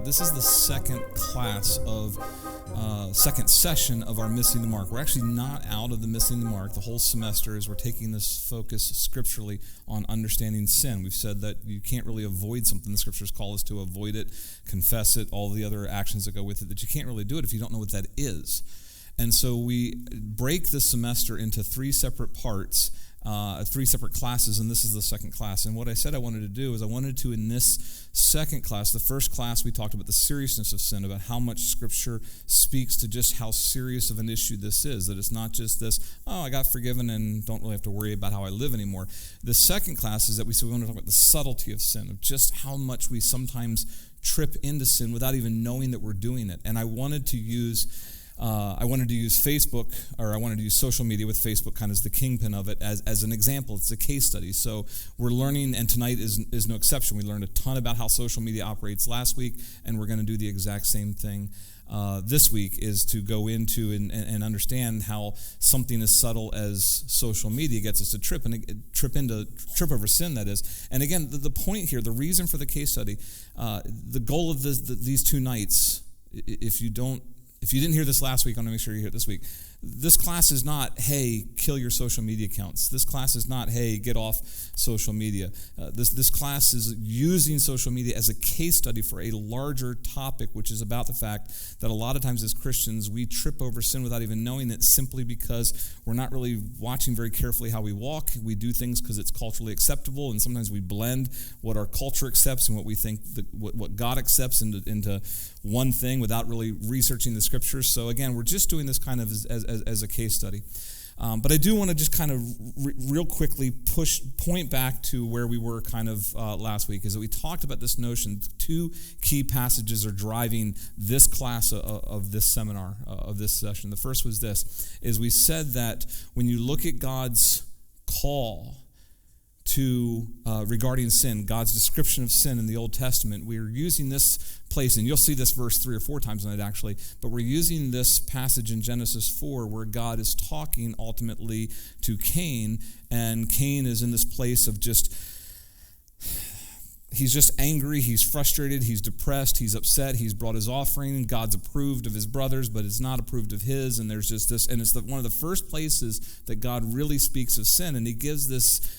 This is the second session of our Missing the Mark. We're actually not out of the Missing the Mark. The whole semester is we're taking this focus scripturally on understanding sin. We've said that you can't really avoid something. The scriptures call us to avoid it, confess it, all the other actions that go with it, that you can't really do it if you don't know what that is. And so we break this semester into three separate parts, three separate classes, and this is the second class. And what I said I wanted to do is I wanted to, in this second class, the first class we talked about the seriousness of sin, about how much Scripture speaks to just how serious of an issue this is, that it's not just this, I got forgiven and don't really have to worry about how I live anymore. The second class is that we want to talk about the subtlety of sin, of just how much we sometimes trip into sin without even knowing that we're doing it. And I wanted to use Facebook, or I wanted to use social media with Facebook kind of as the kingpin of it, as an example. It's a case study. So we're learning, and tonight is no exception. We learned a ton about how social media operates last week, and we're going to do the exact same thing this week, is to go into and understand how something as subtle as social media gets us to trip over sin, that is. And again, the point here, the reason for the case study, the goal of these 2 nights, if you didn't hear this last week, I'm going to make sure you hear it this week. This class is not, hey, kill your social media accounts. This class is not, hey, get off social media. This class is using social media as a case study for a larger topic, which is about the fact that a lot of times as Christians, we trip over sin without even knowing it, simply because we're not really watching very carefully how we walk. We do things because it's culturally acceptable, and sometimes we blend what our culture accepts and what we think what God accepts into one thing without really researching the scriptures. So again, we're just doing this kind of as a case study. But I do want to just kind of real quickly point back to where we were kind of last week, is that we talked about this notion. 2 key passages are driving this class of this seminar, of this session. The first was this, is we said that when you look at God's call to regarding sin, God's description of sin in the Old Testament, we're using this place, and you'll see this verse 3 or 4 times tonight actually, but we're using this passage in Genesis 4 where God is talking ultimately to Cain, and Cain is in this place of he's just angry, he's frustrated, he's depressed, he's upset, he's brought his offering, God's approved of his brothers, but it's not approved of his, and there's just this, and it's one of the first places that God really speaks of sin, and he gives this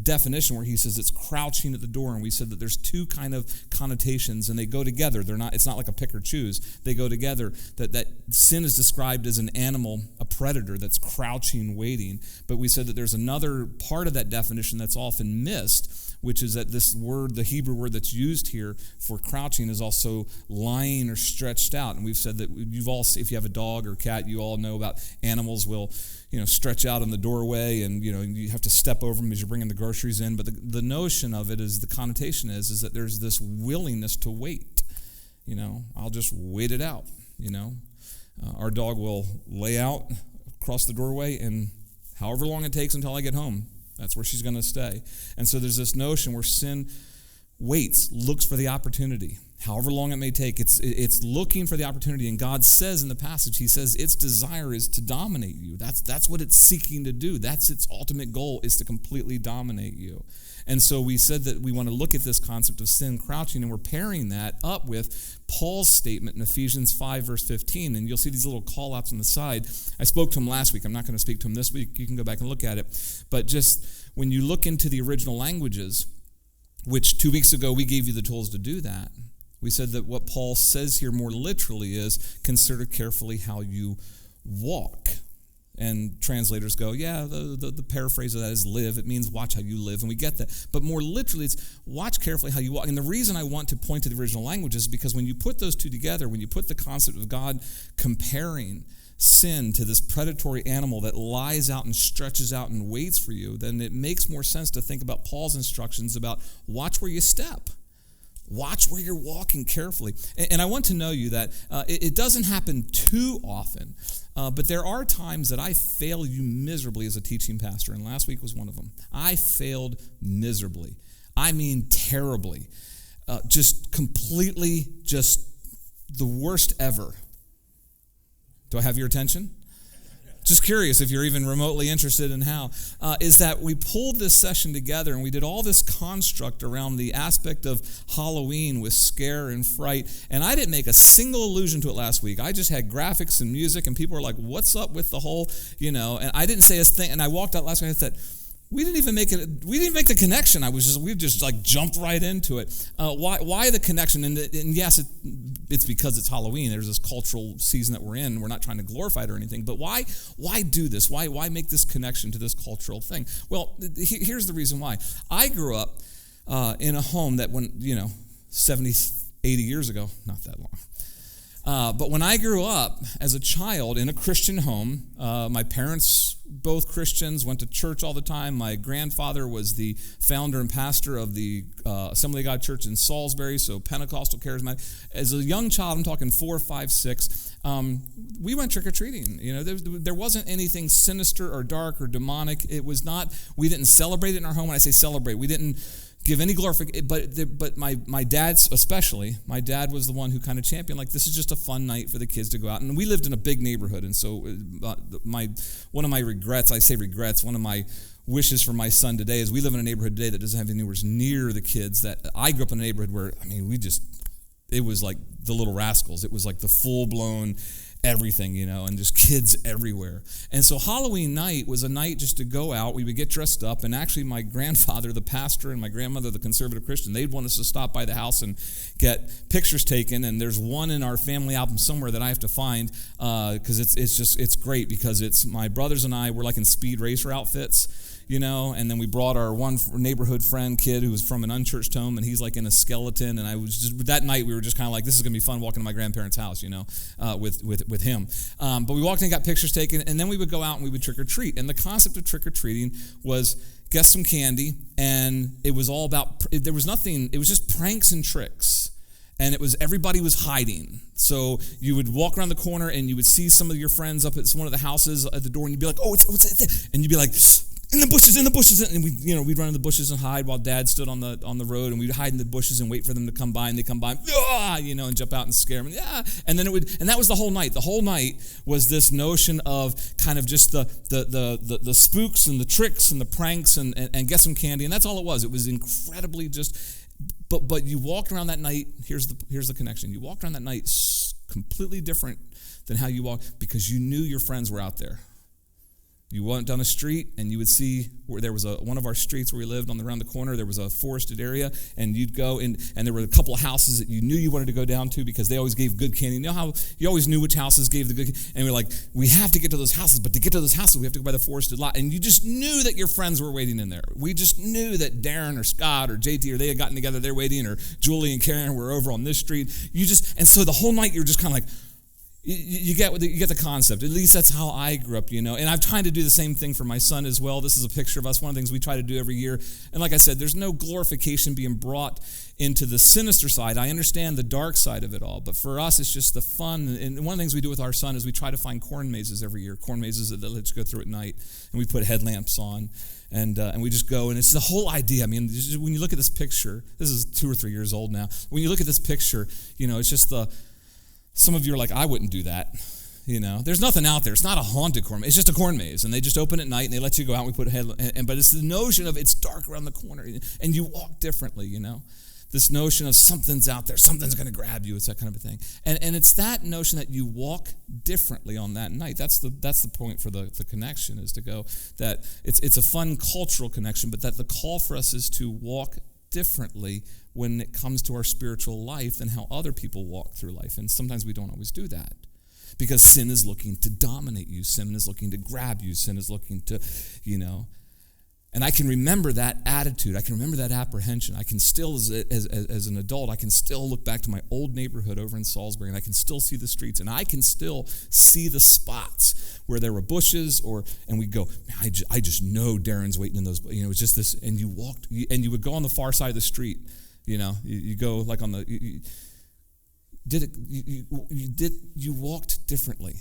definition where he says it's crouching at the door, and we said that there's 2 kind of connotations, and they go together. It's not like a pick or choose. They go together. That sin is described as an animal, a predator that's crouching, waiting, but we said that there's another part of that definition that's often missed, which is that this word, the Hebrew word that's used here for crouching, is also lying or stretched out. And we've said that if you have a dog or cat, you all know about animals will, stretch out in the doorway, and you have to step over them as you're bringing the groceries in. But the notion of it is, the connotation is that there's this willingness to wait. I'll just wait it out. Our dog will lay out across the doorway, and however long it takes until I get home, that's where she's going to stay. And so there's this notion where sin waits, looks for the opportunity, however long it may take. It's looking for the opportunity. And God says in the passage, he says its desire is to dominate you. That's what it's seeking to do. That's its ultimate goal, is to completely dominate you. And so we said that we want to look at this concept of sin crouching, and we're pairing that up with Paul's statement in Ephesians 5, verse 15. And you'll see these little call-outs on the side. I spoke to him last week. I'm not going to speak to him this week. You can go back and look at it. But just when you look into the original languages, which 2 weeks ago we gave you the tools to do that, We said that what Paul says here more literally is, consider carefully how you walk. And translators go, yeah, the paraphrase of that is live. It means watch how you live, and we get that. But more literally, it's watch carefully how you walk. And the reason I want to point to the original language is because when you put those two together, when you put the concept of God comparing sin to this predatory animal that lies out and stretches out and waits for you, then it makes more sense to think about Paul's instructions about watch where you step. Watch where you're walking carefully. And I want to know you that it doesn't happen too often, but there are times that I fail you miserably as a teaching pastor, and last week was one of them. I failed miserably. I mean terribly. Just completely, just the worst ever. Do I have your attention? Just curious if you're even remotely interested in how, is that we pulled this session together and we did all this construct around the aspect of Halloween with scare and fright, and I didn't make a single allusion to it last week. I just had graphics and music, and people were like, what's up with the whole, and I didn't say a thing, and I walked out last week and I said, we didn't even make the connection. We just like jumped right into it. Why the connection? And yes, it's because it's Halloween. There's this cultural season that we're in. We're not trying to glorify it or anything. But why do this? Why make this connection to this cultural thing? Well, here's the reason why. I grew up in a home that 70, 80 years ago, not that long. But when I grew up as a child in a Christian home, my parents, both Christians, went to church all the time. My grandfather was the founder and pastor of the Assembly of God Church in Salisbury, so Pentecostal charismatic. As a young child, I'm talking 4, 5, 6, we went trick-or-treating. There wasn't anything sinister or dark or demonic. It was not, we didn't celebrate it in our home. When I say celebrate, we didn't give any glorification, but my dad's especially, my dad was the one who kind of championed, like, this is just a fun night for the kids to go out. And we lived in a big neighborhood, and so one of my wishes for my son today is we live in a neighborhood today that doesn't have any neighbors near the kids. That I grew up in a neighborhood where, it was like the Little Rascals. It was like the full-blown everything, and just kids everywhere. And so Halloween night was a night just to go out. We would get dressed up, and actually my grandfather, the pastor, and my grandmother, the conservative Christian, they'd want us to stop by the house and get pictures taken. And there's one in our family album somewhere that I have to find because it's great because it's my brothers and I were like in speed racer outfits. And then we brought our one neighborhood friend kid who was from an unchurched home, and he's like in a skeleton. And I was just, that night we were just kind of like, this is going to be fun walking to my grandparents' house, with him. But we walked in and got pictures taken, and then we would go out and we would trick-or-treat. And the concept of trick-or-treating was get some candy, and it was all about, there was nothing, it was just pranks and tricks. And everybody was hiding. So you would walk around the corner and you would see some of your friends up at one of the houses at the door, and you'd be like, oh, what's it? And you'd be like, in the bushes, and we'd run in the bushes and hide while Dad stood on the road, and we'd hide in the bushes and wait for them to come by, and they come by, and jump out and scare them, and then and that was the whole night. The whole night was this notion of kind of just the spooks and the tricks and the pranks and get some candy, and that's all it was. It was incredibly just, but you walked around that night. Here's the connection. You walked around that night completely different than how you walked because you knew your friends were out there. You went down a street, and you would see where there was one of our streets where we lived around the corner. There was a forested area, and you'd go, and there were a couple of houses that you knew you wanted to go down to because they always gave good candy. You know how you always knew which houses gave the good candy? And we're like, we have to get to those houses, but to get to those houses, we have to go by the forested lot. And you just knew that your friends were waiting in there. We just knew that Darren or Scott or JT or they had gotten together, they're waiting, or Julie and Karen were over on this street. And so the whole night you were just kind of like, you get the concept. At least that's how I grew up, And I've tried to do the same thing for my son as well. This is a picture of us. One of the things we try to do every year. And like I said, there's no glorification being brought into the sinister side. I understand the dark side of it all. But for us, it's just the fun. And one of the things we do with our son is we try to find corn mazes every year. Corn mazes that let you go through at night. And we put headlamps on. And we just go, and it's the whole idea. I mean, when you look at this picture, this is 2 or 3 years old now. When you look at this picture, it's just some of you are like, I wouldn't do that. There's nothing out there. It's not a haunted corn maze. It's just a corn maze, and they just open at night, and they let you go out, and we put a headlamp. But it's the notion of it's dark around the corner, and you walk differently, This notion of something's out there, something's going to grab you. It's that kind of a thing. And it's that notion that you walk differently on that night. That's the point for the connection, is to go that it's a fun cultural connection, but that the call for us is to walk differently when it comes to our spiritual life than how other people walk through life. And sometimes we don't always do that because sin is looking to dominate you. Sin is looking to grab you. Sin is looking to, And I can remember that attitude. I can remember that apprehension. I can still, as an adult, I can still look back to my old neighborhood over in Salisbury, and I can still see the streets, and I can still see the spots where there were bushes, and we go, man, I just know Darren's waiting in those. It's just this, and you would go on the far side of the street. You go like on the. You walked differently.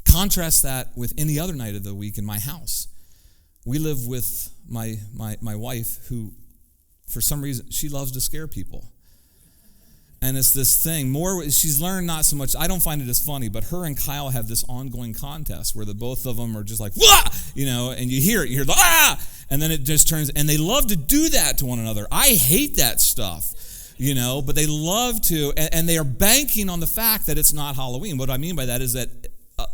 Contrast that with any other night of the week in my house. We live with my wife who, for some reason, she loves to scare people. And it's this thing, she's learned not so much, I don't find it as funny, but her and Kyle have this ongoing contest where the both of them are just like, wah! And you hear the, ah! And then it just turns, and they love to do that to one another. I hate that stuff, but they love to, and they are banking on the fact that it's not Halloween. What I mean by that is that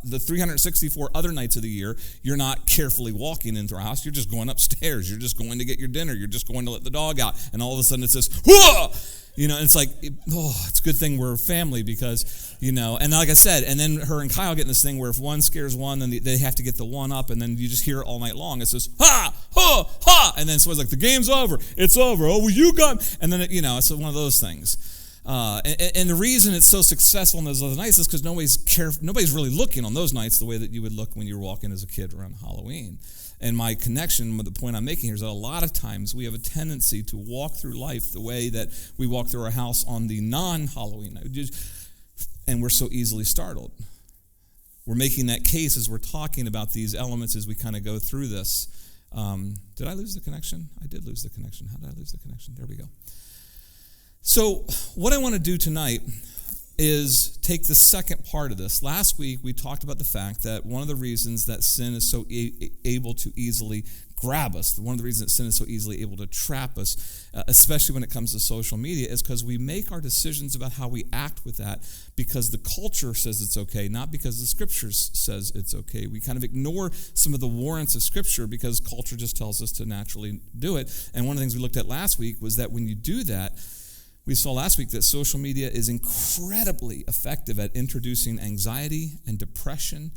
the 364 other nights of the year, you're not carefully walking into our house. You're just going upstairs. You're just going to get your dinner. You're just going to let the dog out. And all of a sudden it says, whoa! And it's like, it's a good thing we're a family because, and like I said, and then her and Kyle get in this thing where if one scares one, then they have to get the one up, and then you just hear it all night long. It says, ha, ha, ha, and then someone's like, the game's over. It's over. Oh, well, you got, and then, it's one of those things. And the reason it's so successful on those other nights is because nobody's really looking on those nights the way that you would look when you were walking as a kid around Halloween. And my connection with the point I'm making here is that a lot of times we have a tendency to walk through life the way that we walk through our house on the non-Halloween night. And we're so easily startled. We're making that case as we're talking about these elements as we kind of go through this. Did I lose the connection? I did lose the connection. How did I lose the connection? There we go. So what I want to do tonight is take the second part of this. Last week we talked about the fact that one of the reasons that sin is so able to easily grab us, one of the reasons that sin is so easily able to trap us, especially when it comes to social media, is because we make our decisions about how we act with that because the culture says it's okay, not because the scriptures says it's okay. We kind of ignore some of the warrants of scripture because culture just tells us to naturally do it. And one of the things we looked at last week was that when you do that, we saw last week that social media is incredibly effective at introducing anxiety and depression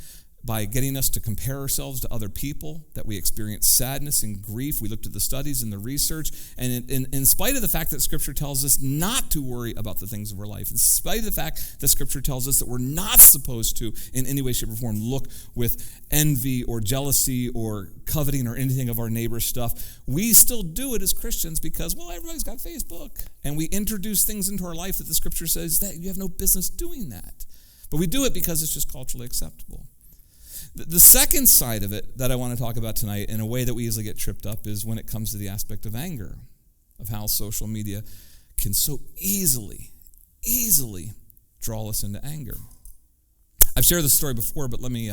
by getting us to compare ourselves to other people, that we experience sadness and grief. We looked at the studies and the research, and in spite of the fact that Scripture tells us not to worry about the things of our life, in spite of the fact that Scripture tells us that we're not supposed to, in any way, shape, or form, look with envy or jealousy or coveting or anything of our neighbor's stuff, we still do it as Christians because, well, everybody's got Facebook, and we introduce things into our life that the Scripture says that you have no business doing that. But we do it because it's just culturally acceptable. The second side of it that I want to talk about tonight in a way that we easily get tripped up is when it comes to the aspect of anger, of how social media can so easily draw us into anger. I've shared this story before, but let me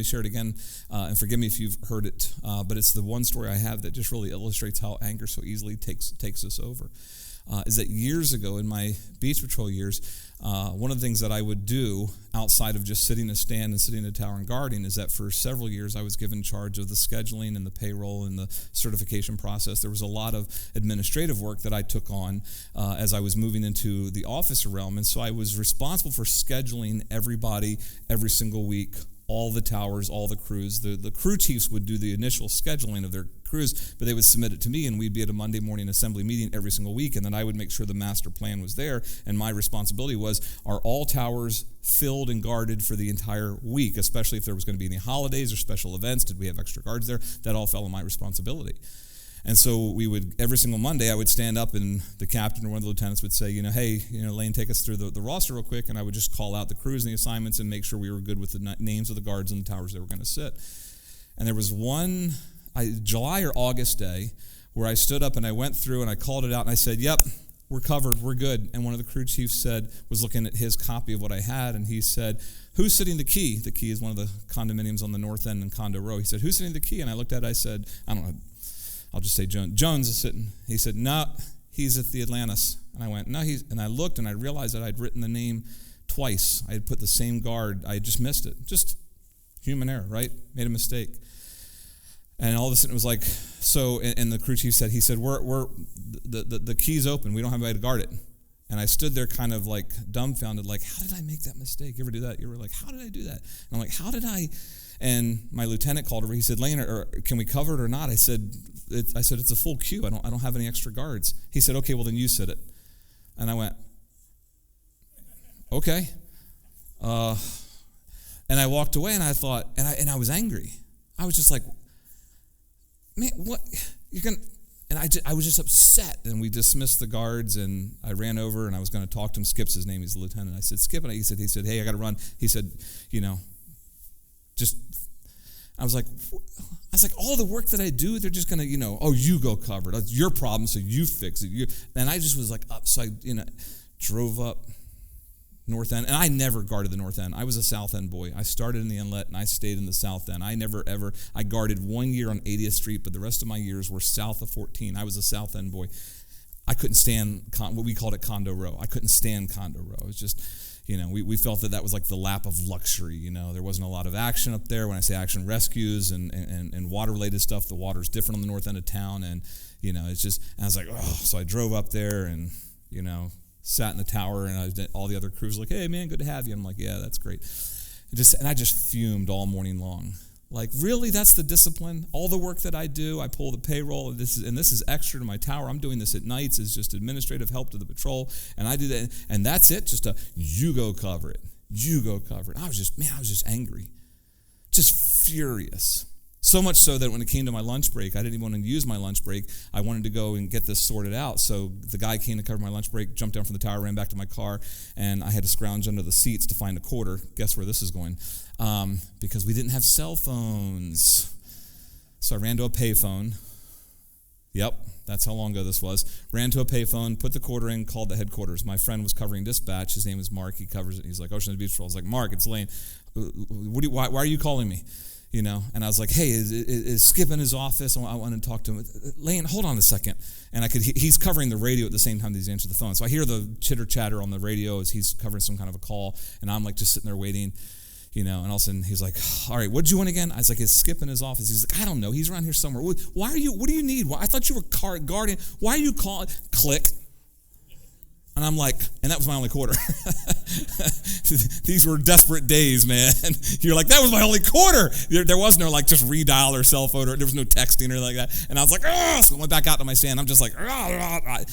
share it again, and forgive me if you've heard it, but it's the one story I have that just really illustrates how anger so easily takes us over. Is that years ago in my beach patrol years, one of the things that I would do outside of just sitting a stand and sitting in a tower and guarding is that for several years I was given charge of the scheduling and the payroll and the certification process. There was a lot of administrative work that I took on as I was moving into the officer realm, and so I was responsible for scheduling everybody every single week, all the towers, all the crews. The crew chiefs would do the initial scheduling of their crews, but they would submit it to me, and we'd be at a Monday morning assembly meeting every single week, and then I would make sure the master plan was there, and my responsibility was, are all towers filled and guarded for the entire week, especially if there was going to be any holidays or special events? Did we have extra guards there? That all fell on my responsibility. And so we would, every single Monday, I would stand up and the captain or one of the lieutenants would say, hey, Lane, take us through the roster real quick, and I would just call out the crews and the assignments and make sure we were good with the names of the guards and the towers they were going to sit. And there was one July or August day where I stood up and I went through and I called it out and I said, yep, we're covered, we're good. And one of the crew chiefs was looking at his copy of what I had, and he said, who's sitting the key? The key is one of the condominiums on the north end in Condo Row. He said, who's sitting the key? And I looked at it, I said, I don't know, I'll just say Jones. Jones is sitting. He said, no, he's at the Atlantis. And I went, no, and I looked and I realized that I'd written the name twice. I had put the same guard. I had just missed it. Just human error, right? Made a mistake. And all of a sudden it was like, so, and the crew chief said, we're the key's open. We don't have anybody to guard it. And I stood there kind of like dumbfounded, like, how did I make that mistake? You ever do that? You were like, how did I do that? And I'm like, how did I? And my lieutenant called over. He said, Lane, or can we cover it or not? I said, it's a full queue. I don't have any extra guards. He said, okay, well then you sit it. And I went, okay. And I walked away and I thought, and I was angry. I was just like, man, what? You're going to, and I was just upset. And we dismissed the guards and I ran over and I was going to talk to him. Skip's his name, he's the lieutenant. I said, Skip, and he said, hey, I got to run. He said, I was like, all the work that I do, they're just going to, oh, you go cover it. It's your problem, so you fix it. And I just was like up. So I, drove up North End. And I never guarded the North End. I was a South End boy. I started in the Inlet and I stayed in the South End. I guarded 1 year on 80th Street, but the rest of my years were south of 14. I was a South End boy. I couldn't stand what we called it Condo Row. I couldn't stand Condo Row. It was just, we felt that was like the lap of luxury. There wasn't a lot of action up there. When I say action, rescues and water-related stuff, the water's different on the north end of town. And, it's just, and I was like, oh, so I drove up there and, sat in the tower, and all the other crews were like, hey, man, good to have you. I'm like, yeah, that's great. And I just fumed all morning long. Like, really, that's the discipline? All the work that I do, I pull the payroll, this is extra to my tower. I'm doing this at nights as just administrative help to the patrol, and I do that, and that's it, you go cover it. You go cover it. I was just angry. Just furious. So much so that when it came to my lunch break, I didn't even want to use my lunch break. I wanted to go and get this sorted out. So the guy came to cover my lunch break, jumped down from the tower, ran back to my car, and I had to scrounge under the seats to find a quarter. Guess where this is going? Because we didn't have cell phones. So I ran to a payphone. Yep, that's how long ago this was. Ran to a payphone, put the quarter in, called the headquarters. My friend was covering dispatch. His name is Mark. He covers it. He's like, Ocean Beach Patrol. I was like, Mark, it's Lane. Why are you calling me? And I was like, hey, is Skip in his office? I want to talk to him. Lane, hold on a second. And he's covering the radio at the same time that he's answering the phone. So I hear the chitter chatter on the radio as he's covering some kind of a call, and I'm like just sitting there waiting, and all of a sudden he's like, all right, what'd you want again? I was like, is Skip in his office? He's like, I don't know. He's around here somewhere. What do you need? I thought you were guardian. Why are you calling? Click. And I'm like, and that was my only quarter. These were desperate days, man. You're like, that was my only quarter. There was no just redial or cell phone, or there was no texting or like that. And I was like, so I went back out to my stand. I'm just like,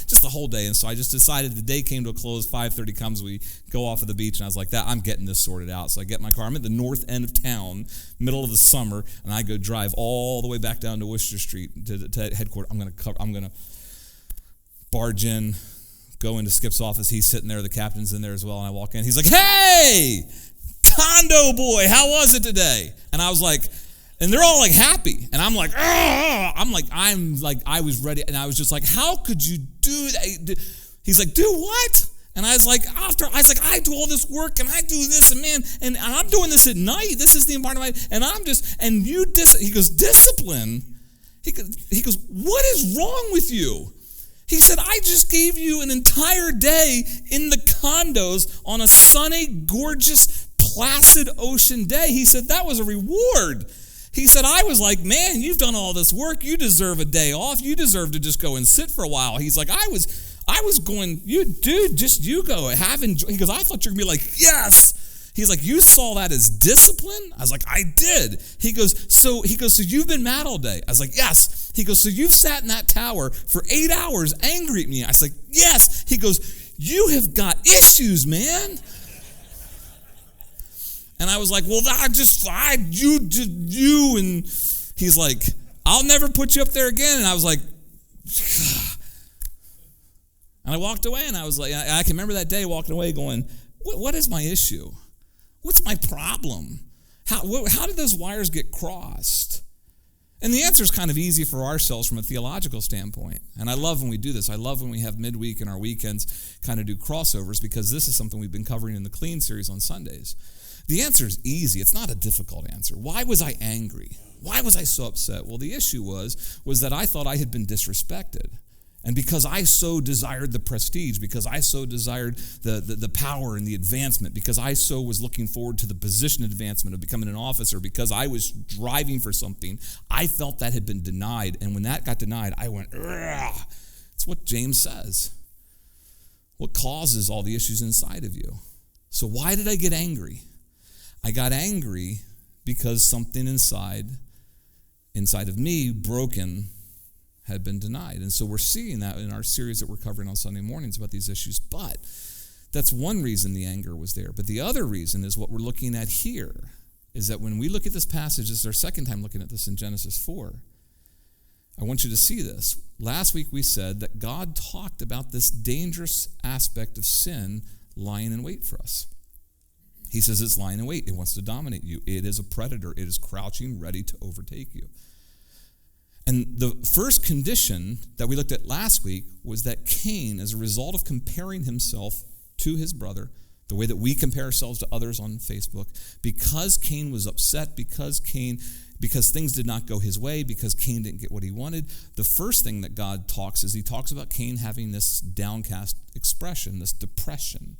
just the whole day. And so I just decided the day came to a close. 5:30 comes, we go off of the beach, and I was like, I'm getting this sorted out. So I get my car. I'm at the north end of town, middle of the summer, and I go drive all the way back down to Worcester Street to headquarters. I'm gonna barge in. Go into Skip's office. He's sitting there. The captain's in there as well. And I walk in. He's like, hey, condo boy, how was it today? And I was like, and they're all like happy. And I'm like, I was ready. And I was just like, how could you do that? He's like, do what? And I was like, I do all this work and I do this and man, and I'm doing this at night. This is the environment. And he goes, discipline? He goes, what is wrong with you? He said, I just gave you an entire day in the condos on a sunny, gorgeous, placid ocean day. He said, that was a reward. He said, I was like, man, you've done all this work. You deserve a day off. You deserve to just go and sit for a while. He's like, I was going, you go, have enjoy. He goes, I thought you were going to be like, yes. He's like, you saw that as discipline? I was like, I did. He goes, so you've been mad all day? I was like, yes. He goes, so you've sat in that tower for 8 hours angry at me? I was like, yes. He goes, you have got issues, man. And I was like, well, you. And he's like, I'll never put you up there again. And I was like, and I walked away, and I was like, I can remember that day walking away going, what is my issue? What's my problem? How did those wires get crossed? And the answer is kind of easy for ourselves from a theological standpoint. And I love when we do this. I love when we have midweek and our weekends kind of do crossovers, because this is something we've been covering in the Clean series on Sundays. The answer is easy. It's not a difficult answer. Why was I angry? Why was I so upset? Well, the issue was that I thought I had been disrespected. And because I so desired the prestige, because I so desired the power and the advancement, because I so was looking forward to the position advancement of becoming an officer, because I was driving for something, I felt that had been denied. And when that got denied, I went, ugh. It's what James says. What causes all the issues inside of you? So why did I get angry? I got angry because something inside of me, broken, had been denied. And so we're seeing that in our series that we're covering on Sunday mornings about these issues. But that's one reason the anger was there. But the other reason is what we're looking at here, is that when we look at this passage, this is our second time looking at this in Genesis 4. I want you to see this. Last week we said that God talked about this dangerous aspect of sin lying in wait for us. He says it's lying in wait. It wants to dominate you. It is a predator. It is crouching, ready to overtake you. And the first condition that we looked at last week was that Cain, as a result of comparing himself to his brother, the way that we compare ourselves to others on Facebook, because Cain was upset, because things did not go his way, because Cain didn't get what he wanted, the first thing that God talks is he talks about Cain having this downcast expression, this depression.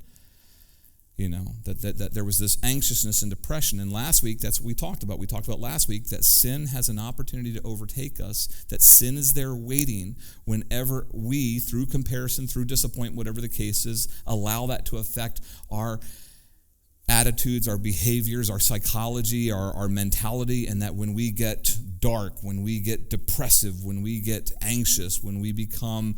That there was this anxiousness and depression. And last week, that's what we talked about. We talked about last week that sin has an opportunity to overtake us, that sin is there waiting whenever we, through comparison, through disappointment, whatever the case is, allow that to affect our attitudes, our behaviors, our psychology, our mentality, and that when we get dark, when we get depressive, when we get anxious, when we become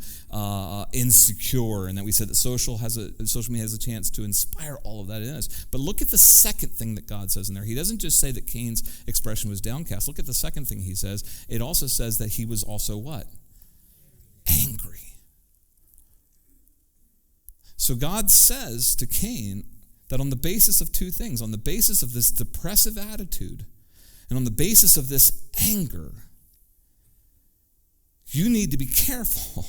insecure, and that we said that social media has a chance to inspire all of that in us. But look at the second thing that God says in there. He doesn't just say that Cain's expression was downcast. Look at the second thing he says. It also says that he was also what? Angry. So God says to Cain, that on the basis of two things, on the basis of this depressive attitude and on the basis of this anger, you need to be careful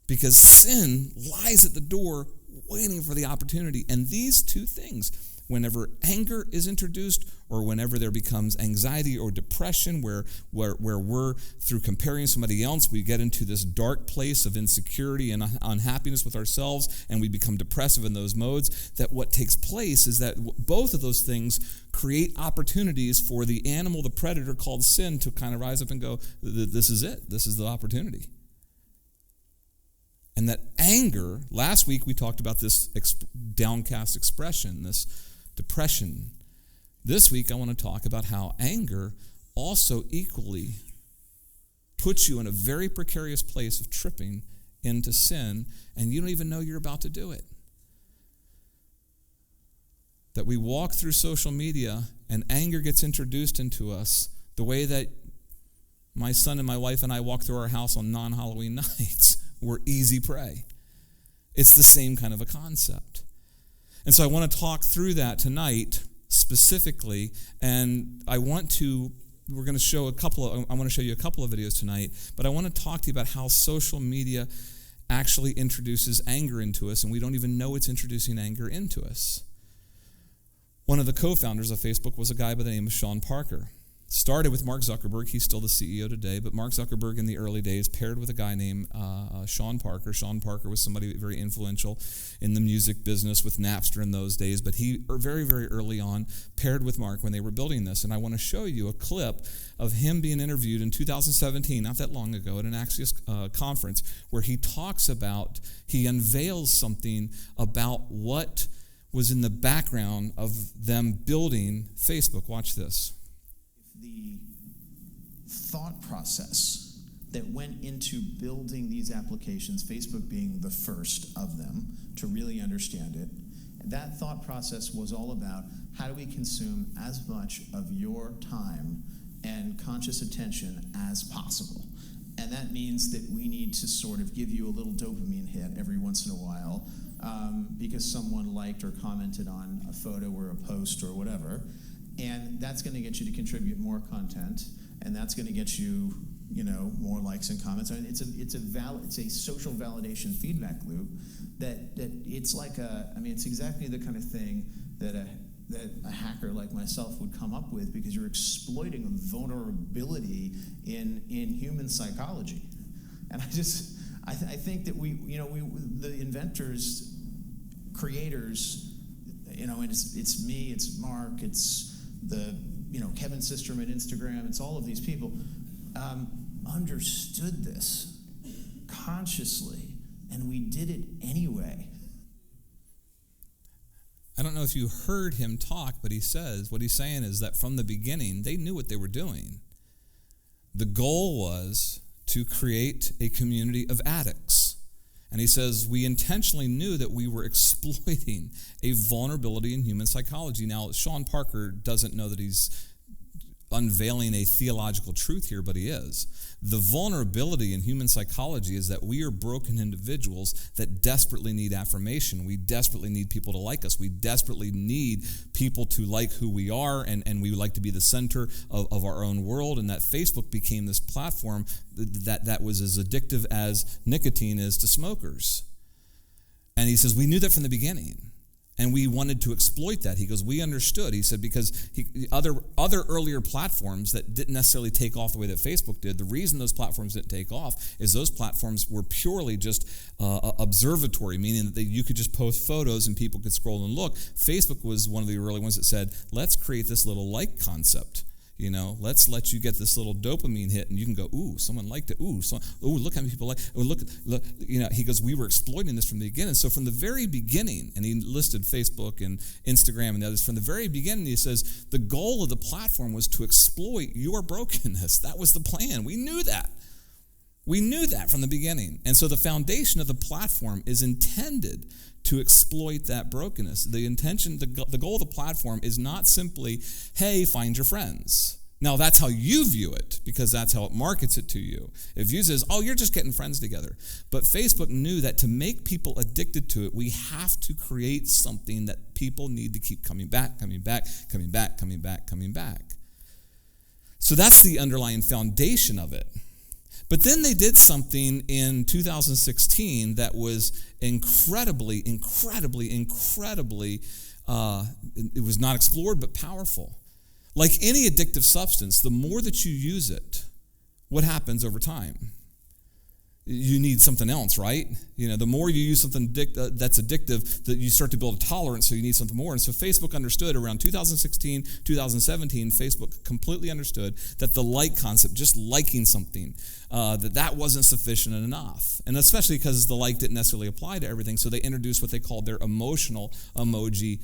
because sin lies at the door waiting for the opportunity. And these two things, whenever anger is introduced or whenever there becomes anxiety or depression where we're, through comparing somebody else, we get into this dark place of insecurity and unhappiness with ourselves and we become depressive in those modes, that what takes place is that both of those things create opportunities for the animal, the predator called sin, to kind of rise up and go, this is it. This is the opportunity. And that anger, last week we talked about this downcast expression, this depression. This week I want to talk about how anger also equally puts you in a very precarious place of tripping into sin, and you don't even know you're about to do it. That we walk through social media and anger gets introduced into us the way that my son and my wife and I walk through our house on non-Halloween nights. We're easy prey. It's the same kind of a concept. And so I want to talk through that tonight specifically, and I want to show you a couple of videos tonight, but I want to talk to you about how social media actually introduces anger into us, and we don't even know it's introducing anger into us. One of the co-founders of Facebook was a guy by the name of Sean Parker. Started with Mark Zuckerberg. He's still the CEO today, but Mark Zuckerberg in the early days paired with a guy named Sean Parker. Sean Parker was somebody very influential in the music business with Napster in those days, but he very, very early on paired with Mark when they were building this. And I want to show you a clip of him being interviewed in 2017, not that long ago, at an Axios conference, where he unveils something about what was in the background of them building Facebook. Watch this. The thought process that went into building these applications, Facebook being the first of them, to really understand it, that thought process was all about how do we consume as much of your time and conscious attention as possible. And that means that we need to sort of give you a little dopamine hit every once in a while because someone liked or commented on a photo or a post or whatever. And that's going to get you to contribute more content, and that's going to get you, more likes and comments. I mean, it's a social validation feedback loop that it's like it's exactly the kind of thing that a hacker like myself would come up with, because you're exploiting a vulnerability in human psychology. And I just I think that the inventors, creators, and it's me, it's Mark, it's the Kevin Systrom at Instagram, it's all of these people, understood this consciously, and we did it anyway. I don't know if you heard him talk, but what he's saying is that from the beginning, they knew what they were doing. The goal was to create a community of addicts. And he says, we intentionally knew that we were exploiting a vulnerability in human psychology. Now, Sean Parker doesn't know that he's unveiling a theological truth here, but he is. The vulnerability in human psychology is that we are broken individuals that desperately need affirmation. We desperately need people to like us. We desperately need people to like who we are, and we would like to be the center of our own world, and that Facebook became this platform that was as addictive as nicotine is to smokers. And he says, we knew that from the beginning. And we wanted to exploit that. He goes, we understood. He said, because other earlier platforms that didn't necessarily take off the way that Facebook did, the reason those platforms didn't take off is those platforms were purely just observatory, meaning that you could just post photos and people could scroll and look. Facebook was one of the early ones that said, let's create this little like concept. Let's let you get this little dopamine hit, and you can go, ooh, someone liked it. Ooh, look how many people like. Oh, look. He goes, we were exploiting this from the beginning. So from the very beginning, and he listed Facebook and Instagram and the others. From the very beginning, he says the goal of the platform was to exploit your brokenness. That was the plan. We knew that. We knew that from the beginning. And so the foundation of the platform is intended to exploit that brokenness. The goal of the platform is not simply, hey, find your friends. Now, that's how you view it, because that's how it markets it to you. It views it as, oh, you're just getting friends together. But Facebook knew that to make people addicted to it, we have to create something that people need to keep coming back, coming back, coming back, coming back, coming back. So that's the underlying foundation of it. But then they did something in 2016 that was incredibly, it was not explored, but powerful. Like any addictive substance, the more that you use it, what happens over time? You need something else, right? The more you use something that's addictive, that you start to build a tolerance, so you need something more. And so Facebook understood around 2016, 2017, Facebook completely understood that the like concept, just liking something, that wasn't sufficient enough. And especially because the like didn't necessarily apply to everything, so they introduced what they called their emotional emoji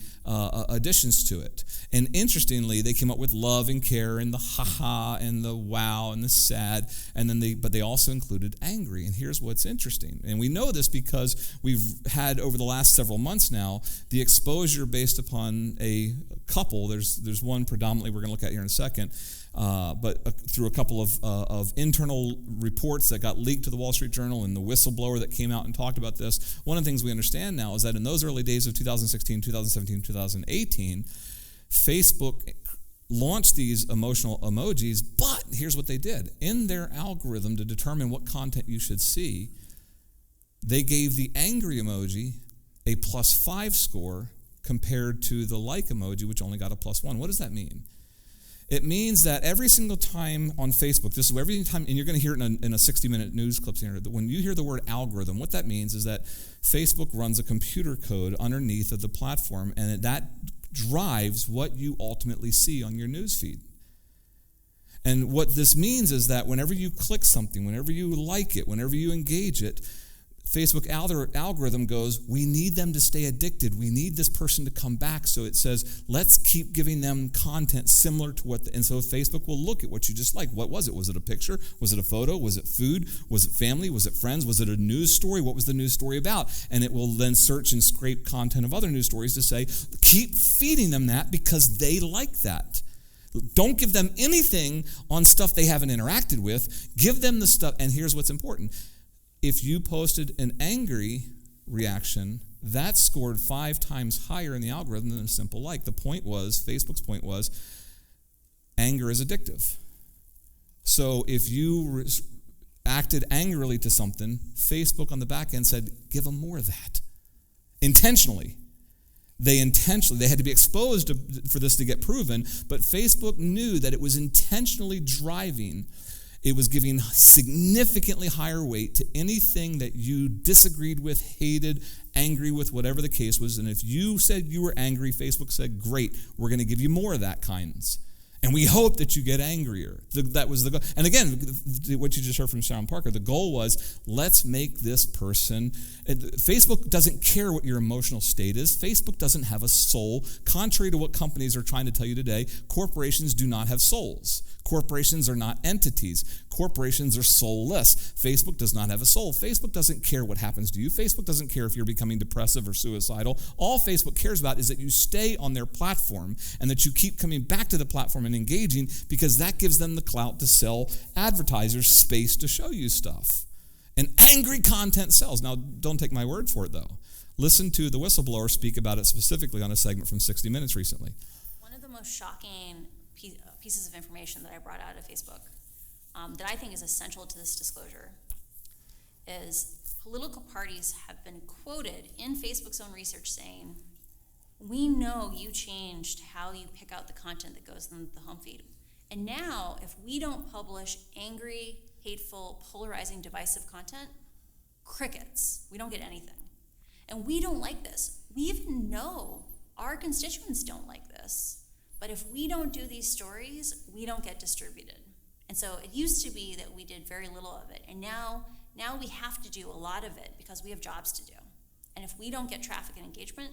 additions to it. And interestingly, they came up with love and care and the haha and the wow and the sad, and then but they also included angry. And here's what's interesting. And we know this because we've had over the last several months now the exposure based upon a couple. There's one predominantly we're going to look at here in a second, but through a couple of internal reports that got leaked to the Wall Street Journal and the whistleblower that came out and talked about this. One of the things we understand now is that in those early days of 2016, 2017, 2018, Facebook launched these emotional emojis, but here's what they did. In their algorithm to determine what content you should see, they gave the angry emoji a +5 score compared to the like emoji, which only got a +1. What does that mean? It means that every single time on Facebook, this is every time, and you're going to hear it in a 60-minute news clip here, that when you hear the word algorithm, what that means is that Facebook runs a computer code underneath of the platform, and that drives what you ultimately see on your news feed. And what this means is that whenever you click something, whenever you like it, whenever you engage it, Facebook algorithm goes, we need them to stay addicted. We need this person to come back. So it says, let's keep giving them content similar to and so Facebook will look at what you just like. What was it? Was it a picture? Was it a photo? Was it food? Was it family? Was it friends? Was it a news story? What was the news story about? And it will then search and scrape content of other news stories to say, keep feeding them that because they like that. Don't give them anything on stuff they haven't interacted with. Give them the stuff, and here's what's important. If you posted an angry reaction, that scored 5 times higher in the algorithm than a simple like. The point was, Facebook's point was, anger is addictive. So if you acted angrily to something, Facebook on the back end said, give them more of that. Intentionally. They had to be exposed for this to get proven, but Facebook knew that it was intentionally driving It was giving significantly higher weight to anything that you disagreed with, hated, angry with, whatever the case was. And if you said you were angry, Facebook said, great, we're going to give you more of that kinds. And we hope that you get angrier. That was the goal. And again, what you just heard from Sharon Parker, the goal was, let's make this person. Facebook doesn't care what your emotional state is. Facebook doesn't have a soul. Contrary to what companies are trying to tell you today, corporations do not have souls. Corporations are not entities. Corporations are soulless. Facebook does not have a soul. Facebook doesn't care what happens to you. Facebook doesn't care if you're becoming depressive or suicidal. All Facebook cares about is that you stay on their platform and that you keep coming back to the platform and engaging, because that gives them the clout to sell advertisers space to show you stuff. And angry content sells. Now, don't take my word for it, though. Listen to the whistleblower speak about it specifically on a segment from 60 Minutes recently. One of the most shocking pieces of information that I brought out of Facebook that I think is essential to this disclosure is political parties have been quoted in Facebook's own research saying, we know you changed how you pick out the content that goes in the home feed. And now, if we don't publish angry, hateful, polarizing, divisive content, crickets. We don't get anything. And we don't like this. We even know our constituents don't like this. But if we don't do these stories, we don't get distributed. And so it used to be that we did very little of it. And now we have to do a lot of it because we have jobs to do. And if we don't get traffic and engagement,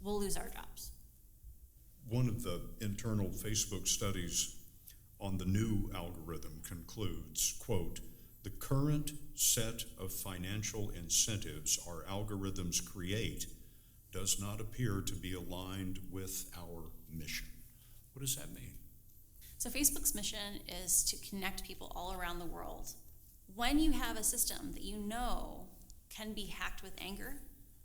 we'll lose our jobs. One of the internal Facebook studies on the new algorithm concludes, quote, the current set of financial incentives our algorithms create does not appear to be aligned with our mission. What does that mean? So Facebook's mission is to connect people all around the world. When you have a system that you know can be hacked with anger,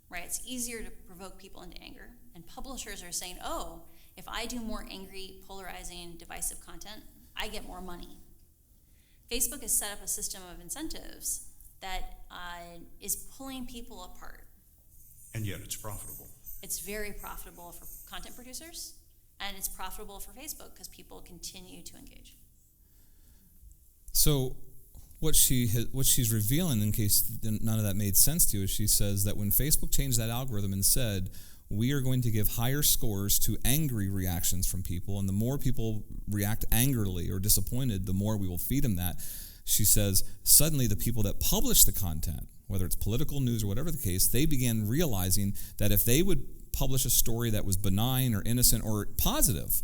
right, it's easier to provoke people into anger. And publishers are saying, oh, if I do more angry, polarizing, divisive content, I get more money. Facebook has set up a system of incentives that is pulling people apart. And yet it's profitable. It's very profitable for content producers, and it's profitable for Facebook because people continue to engage. So what she's revealing, in case none of that made sense to you, is she says that when Facebook changed that algorithm and said, we are going to give higher scores to angry reactions from people, and the more people react angrily or disappointed, the more we will feed them that. She says, suddenly the people that publish the content, whether it's political news or whatever the case, they began realizing that if they would publish a story that was benign or innocent or positive,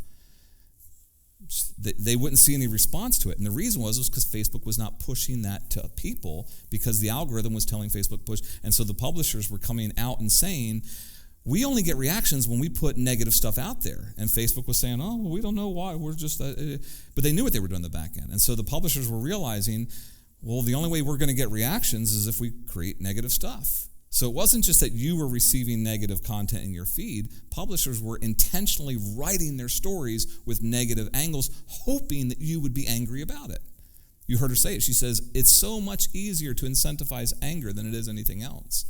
they wouldn't see any response to it. And the reason was because Facebook was not pushing that to people because the algorithm was telling Facebook push. And so the publishers were coming out and saying, we only get reactions when we put negative stuff out there. And Facebook was saying, oh, well, we don't know why. We're just, but they knew what they were doing in the back end. And so the publishers were realizing, well, the only way we're going to get reactions is if we create negative stuff. So it wasn't just that you were receiving negative content in your feed. Publishers were intentionally writing their stories with negative angles, hoping that you would be angry about it. You heard her say it. She says, it's so much easier to incentivize anger than it is anything else.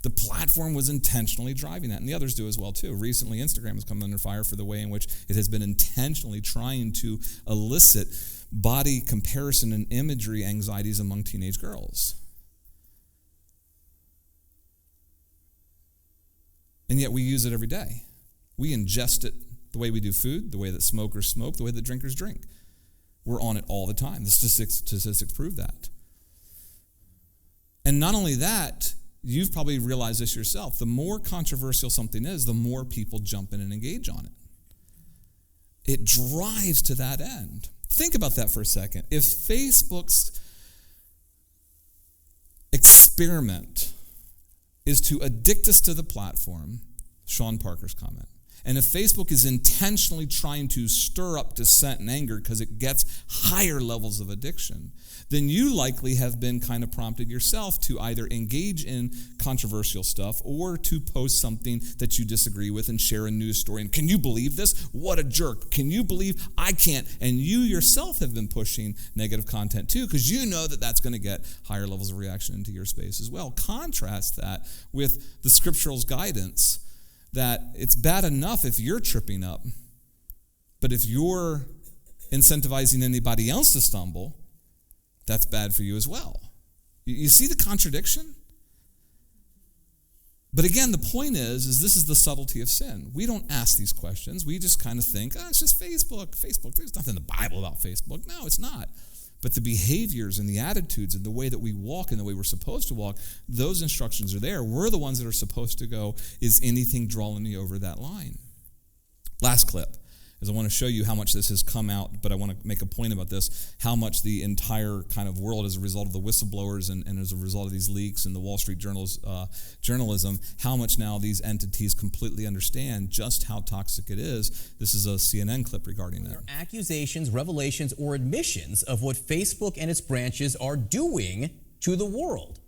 The platform was intentionally driving that, and the others do as well, too. Recently, Instagram has come under fire for the way in which it has been intentionally trying to elicit body comparison and imagery anxieties among teenage girls. And yet we use it every day. We ingest it the way we do food, the way that smokers smoke, the way that drinkers drink. We're on it all the time. The statistics prove that. And not only that, you've probably realized this yourself. The more controversial something is, the more people jump in and engage on it. It drives to that end. Think about that for a second. If Facebook's experiment is to addict us to the platform, Sean Parker's comment, and if Facebook is intentionally trying to stir up dissent and anger because it gets higher levels of addiction, then you likely have been kind of prompted yourself to either engage in controversial stuff or to post something that you disagree with and share a news story. And can you believe this? What a jerk. Can you believe I can't? And you yourself have been pushing negative content too because you know that that's going to get higher levels of reaction into your space as well. Contrast that with the scriptural guidance that it's bad enough if you're tripping up, but if you're incentivizing anybody else to stumble, that's bad for you as well. You see the contradiction? But again, the point is this is the subtlety of sin. We don't ask these questions. We just kind of think, it's just Facebook. There's nothing in the Bible about Facebook. No, it's not. But the behaviors and the attitudes and the way that we walk and the way we're supposed to walk, those instructions are there. We're the ones that are supposed to go, is anything drawing me over that line? Last clip. Is I want to show you how much this has come out, but I want to make a point about this, how much the entire kind of world, as a result of the whistleblowers and as a result of these leaks and the Wall Street Journal's journalism, how much now these entities completely understand just how toxic it is. This is a CNN clip regarding that. Accusations, revelations, or admissions of what Facebook and its branches are doing to the world.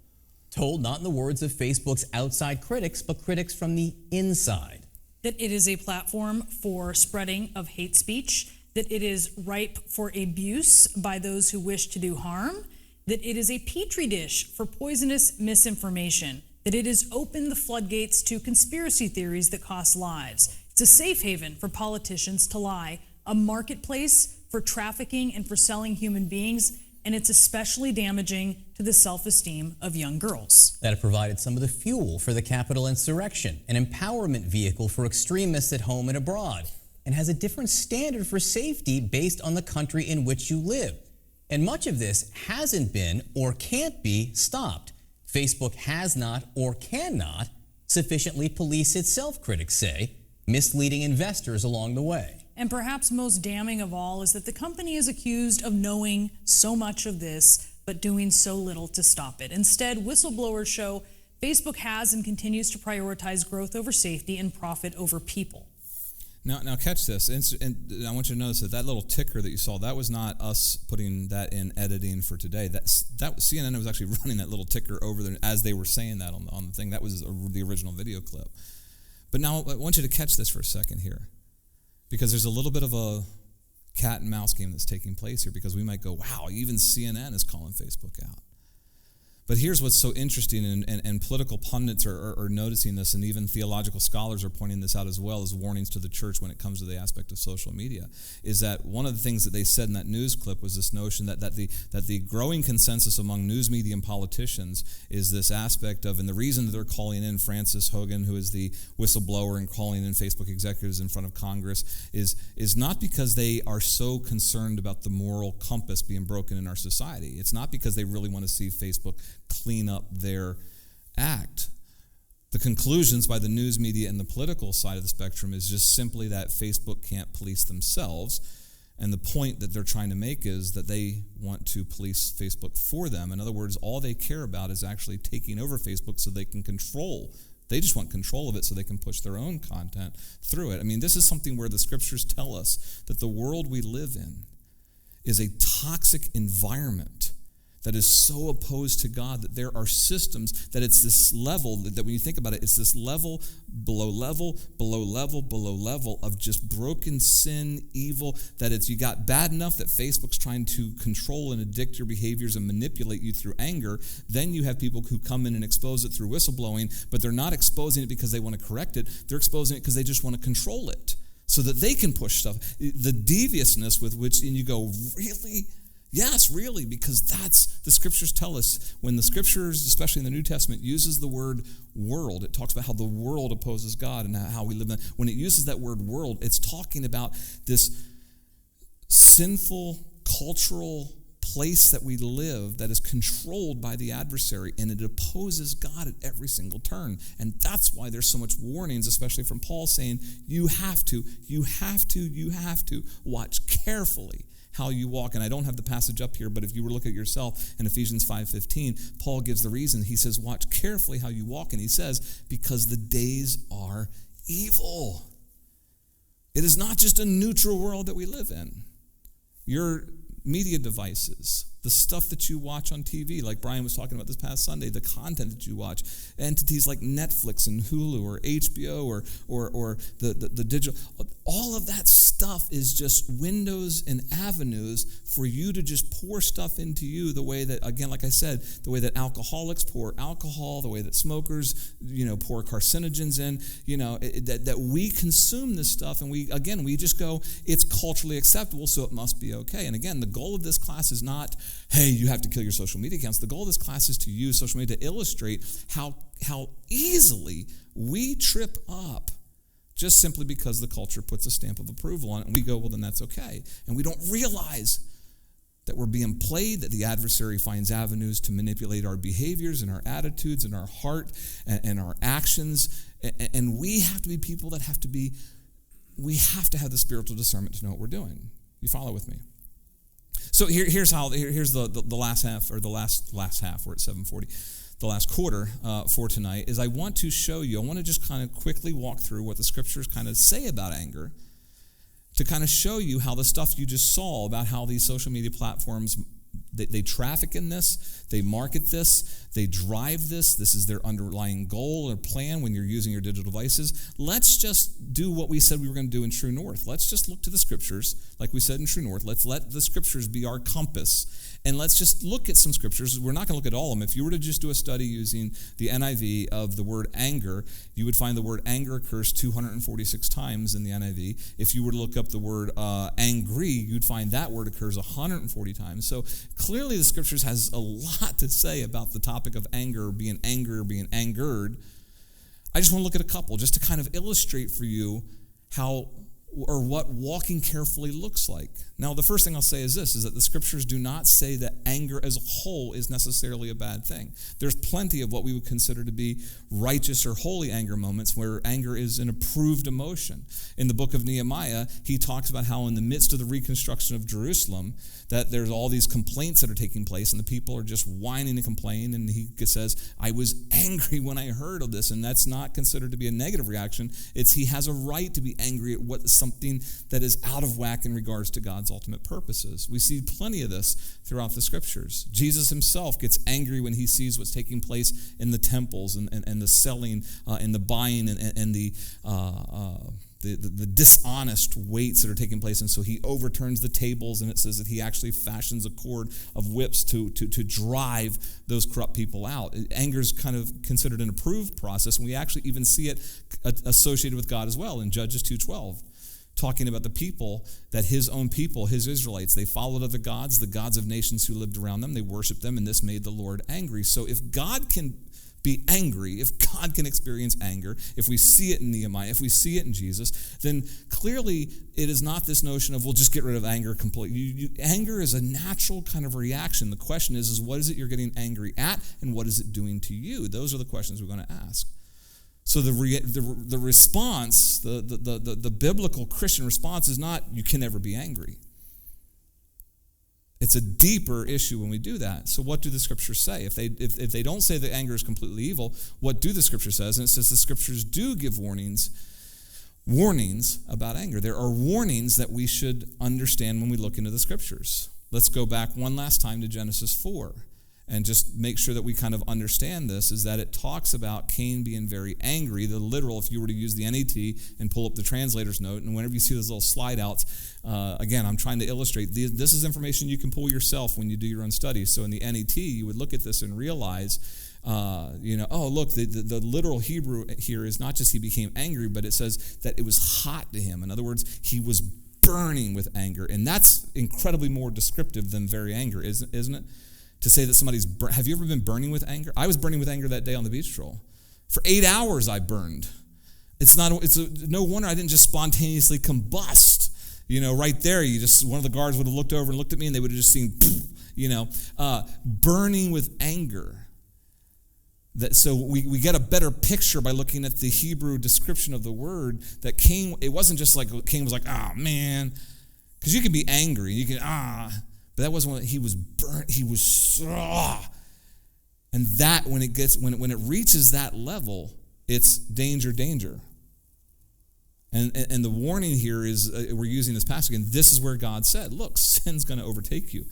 Told not in the words of Facebook's outside critics, but critics from the inside. That it is a platform for spreading of hate speech, that it is ripe for abuse by those who wish to do harm, that it is a petri dish for poisonous misinformation, that it has opened the floodgates to conspiracy theories that cost lives. It's a safe haven for politicians to lie, a marketplace for trafficking and for selling human beings, and it's especially damaging to the self-esteem of young girls. That it provided some of the fuel for the Capitol insurrection, an empowerment vehicle for extremists at home and abroad, and has a different standard for safety based on the country in which you live. And much of this hasn't been or can't be stopped. Facebook has not or cannot sufficiently police itself, critics say, misleading investors along the way. And perhaps most damning of all is that the company is accused of knowing so much of this, but doing so little to stop it. Instead, whistleblowers show Facebook has and continues to prioritize growth over safety and profit over people. Now catch this, and I want you to notice that little ticker that you saw, that was not us putting that in editing for today. That CNN was actually running that little ticker over there as they were saying that on the thing. That was the original video clip. But now I want you to catch this for a second here, because there's a little bit of a cat and mouse game that's taking place here, because we might go, wow, even CNN is calling Facebook out. But here's what's so interesting, and political pundits are noticing this, and even theological scholars are pointing this out as well as warnings to the church when it comes to the aspect of social media, is that one of the things that they said in that news clip was this notion that the growing consensus among news media and politicians is this aspect of, and the reason that they're calling in Frances Hogan, who is the whistleblower, and calling in Facebook executives in front of Congress, is not because they are so concerned about the moral compass being broken in our society. It's not because they really want to see Facebook clean up their act. The conclusions by the news media and the political side of the spectrum is just simply that Facebook can't police themselves, and the point that they're trying to make is that they want to police Facebook for them. In other words, all they care about is actually taking over Facebook so they can control. They just want control of it so they can push their own content through it. I mean, this is something where the scriptures tell us that the world we live in is a toxic environment that is so opposed to God that there are systems that it's this level that when you think about it, it's this level below level, below level, below level of just broken sin, evil, that it's you got bad enough that Facebook's trying to control and addict your behaviors and manipulate you through anger. Then you have people who come in and expose it through whistleblowing, but they're not exposing it because they want to correct it. They're exposing it because they just want to control it so that they can push stuff. The deviousness with which, and you go, really? Yes, really, because that's, the scriptures tell us, when the scriptures, especially in the New Testament, uses the word world, it talks about how the world opposes God and how we live in. When it uses that word world, it's talking about this sinful cultural place that we live that is controlled by the adversary, and it opposes God at every single turn. And that's why there's so much warnings, especially from Paul, saying you have to watch carefully how you walk. And I don't have the passage up here, but if you were to look at yourself in Ephesians 5:15, Paul gives the reason. He says, watch carefully how you walk. And he says, because the days are evil. It is not just a neutral world that we live in. Your media devices, the stuff that you watch on TV, like Brian was talking about this past Sunday, the content that you watch, entities like Netflix and Hulu or HBO or the digital, all of that stuff is just windows and avenues for you to just pour stuff into you the way that, again, like I said, the way that alcoholics pour alcohol, the way that smokers, pour carcinogens in, that we consume this stuff and we just go, it's culturally acceptable, so it must be okay. And again, the goal of this class is not, hey, you have to kill your social media accounts. The goal of this class is to use social media to illustrate how easily we trip up just simply because the culture puts a stamp of approval on it, and we go, well, then that's okay. And we don't realize that we're being played, that the adversary finds avenues to manipulate our behaviors and our attitudes and our heart and our actions. And we have to be people that we have to have the spiritual discernment to know what we're doing. You follow with me? So here's the last half, or the last half, we're at 7:40. The last quarter for tonight is I want to show you, I want to just kind of quickly walk through what the scriptures kind of say about anger, to kind of show you how the stuff you just saw about how these social media platforms, they traffic in this, they market this, they drive this is their underlying goal or plan when you're using your digital devices. Let's just do what we said we were going to do in True North. Let's just look to the scriptures, like we said in True North. Let's let the scriptures be our compass. And let's just look at some scriptures. We're not going to look at all of them. If you were to just do a study using the NIV of the word anger, you would find the word anger occurs 246 times in the NIV. If you were to look up the word angry, you'd find that word occurs 140 times. So clearly the scriptures has a lot to say about the topic of anger, being angry or being angered. I just want to look at a couple just to kind of illustrate for you how or what walking carefully looks like. Now, the first thing I'll say is this, is that the scriptures do not say that anger as a whole is necessarily a bad thing. There's plenty of what we would consider to be righteous or holy anger moments where anger is an approved emotion. In the book of Nehemiah, he talks about how in the midst of the reconstruction of Jerusalem, that there's all these complaints that are taking place and the people are just whining and complaining, and he says, I was angry when I heard of this, and that's not considered to be a negative reaction. It's he has a right to be angry at something that is out of whack in regards to God's ultimate purposes. We see plenty of this throughout the scriptures. Jesus himself gets angry when he sees what's taking place in the temples and the selling and the buying and the dishonest weights that are taking place, and so he overturns the tables, and it says that he actually fashions a cord of whips to drive those corrupt people out. Anger is kind of considered an approved process, and we actually even see it associated with God as well in Judges 2:12. Talking about the people, that his own people, his Israelites, they followed other gods, the gods of nations who lived around them. They worshiped them, and this made the Lord angry. So if God can be angry, if God can experience anger, if we see it in Nehemiah, if we see it in Jesus, then clearly it is not this notion of, we'll just get rid of anger completely. Anger is a natural kind of reaction. The question is what is it you're getting angry at, and what is it doing to you? Those are the questions we're going to ask. So the response, the biblical Christian response is not, you can never be angry. It's a deeper issue when we do that. So what do the scriptures say? If they don't say that anger is completely evil, what do the scriptures says? And it says the scriptures do give warnings about anger. There are warnings that we should understand when we look into the scriptures. Let's go back one last time to Genesis 4. And just make sure that we kind of understand this, is that it talks about Cain being very angry. The literal, if you were to use the NET and pull up the translator's note, and whenever you see those little slide outs, again, I'm trying to illustrate, this is information you can pull yourself when you do your own studies. So in the NET, you would look at this and realize, oh, look, the literal Hebrew here is not just he became angry, but it says that it was hot to him. In other words, he was burning with anger. And that's incredibly more descriptive than very angry, isn't it? To say that somebody's have you ever been burning with anger? I was burning with anger that day on the beach stroll. For 8 hours I burned. It's no wonder I didn't just spontaneously combust. Right there, one of the guards would have looked over and looked at me, and they would have just seen, burning with anger. So we get a better picture by looking at the Hebrew description of the word, that Cain, it wasn't just like Cain was like, oh man, because you can be angry, you can, but that wasn't what he was burnt. He was, and that when it reaches that level, it's danger. And the warning here is we're using this passage again. This is where God said, "Look, sin's going to overtake you.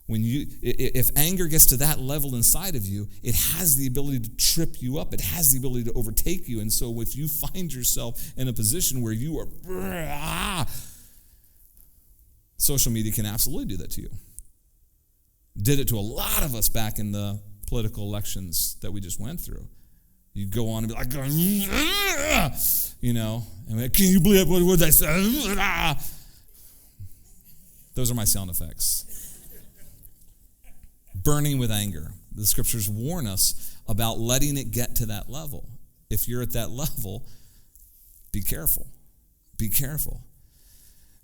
If anger gets to that level inside of you, it has the ability to trip you up. It has the ability to overtake you. And so if you find yourself in a position where you are, social media can absolutely do that to you. Did it to a lot of us back in the political elections that we just went through. You'd go on and be like, and can you believe what they say? Those are my sound effects. Burning with anger. The scriptures warn us about letting it get to that level. If you're at that level, be careful. Be careful.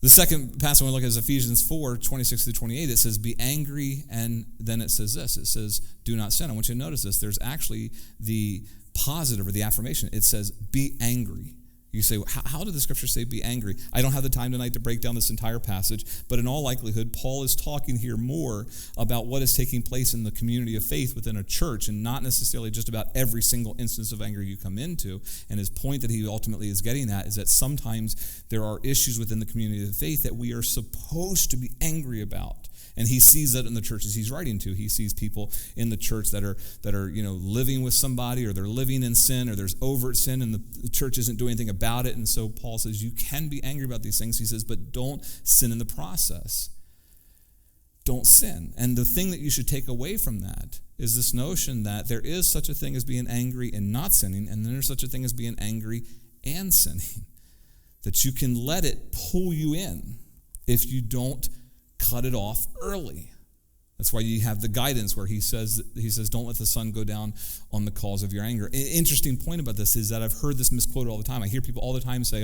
The second passage I want to look at is Ephesians 4, 26 through 28. It says, be angry, and then it says this. It says, do not sin. I want you to notice this. There's actually the positive or the affirmation. It says, be angry. You say, how did the scripture say be angry? I don't have the time tonight to break down this entire passage, but in all likelihood, Paul is talking here more about what is taking place in the community of faith within a church, and not necessarily just about every single instance of anger you come into. And his point that he ultimately is getting at is that sometimes there are issues within the community of faith that we are supposed to be angry about. And he sees that in the churches he's writing to. He sees people in the church that are living with somebody, or they're living in sin, or there's overt sin, and the church isn't doing anything about it. And so Paul says you can be angry about these things. He says, but don't sin in the process. Don't sin. And the thing that you should take away from that is this notion that there is such a thing as being angry and not sinning, and then there's such a thing as being angry and sinning. That you can let it pull you in if you don't cut it off early. That's why you have the guidance where he says, don't let the sun go down on the cause of your anger. Interesting point about this is that I've heard this misquoted all the time. I hear people all the time say,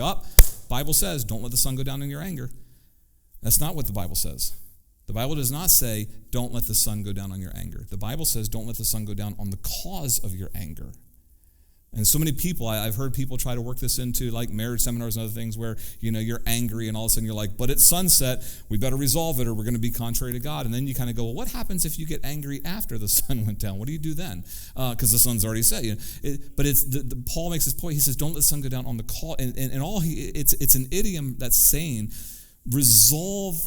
Bible says, don't let the sun go down in your anger. That's not what the Bible says. The Bible does not say, don't let the sun go down on your anger. The Bible says, don't let the sun go down on the cause of your anger. And so many people, I've heard people try to work this into like marriage seminars and other things where, you're angry and all of a sudden you're like, but it's sunset, we better resolve it or we're going to be contrary to God. And then you kind of go, well, what happens if you get angry after the sun went down? What do you do then? Because the sun's already set. But it's Paul makes this point. He says, don't let the sun go down on the call. And it's an idiom that's saying, resolve,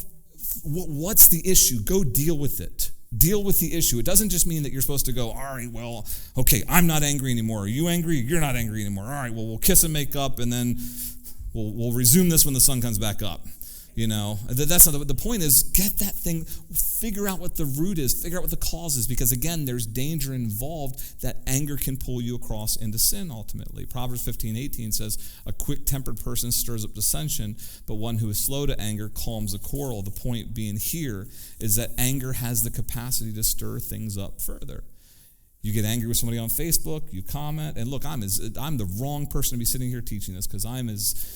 what's the issue? Go deal with it. Deal with the issue. It doesn't just mean that you're supposed to go, all right, well, okay, I'm not angry anymore. Are you angry? You're not angry anymore. All right, well, we'll kiss and make up, and then we'll resume this when the sun comes back up. That's not the point. Is get that thing, figure out what the root is, figure out what the cause is, because again, there's danger involved that anger can pull you across into sin ultimately. Proverbs 15:18 says, a quick-tempered person stirs up dissension, but one who is slow to anger calms a quarrel. The point being here is that anger has the capacity to stir things up further. You get angry with somebody on Facebook, you comment, and look, I'm the wrong person to be sitting here teaching this because I'm as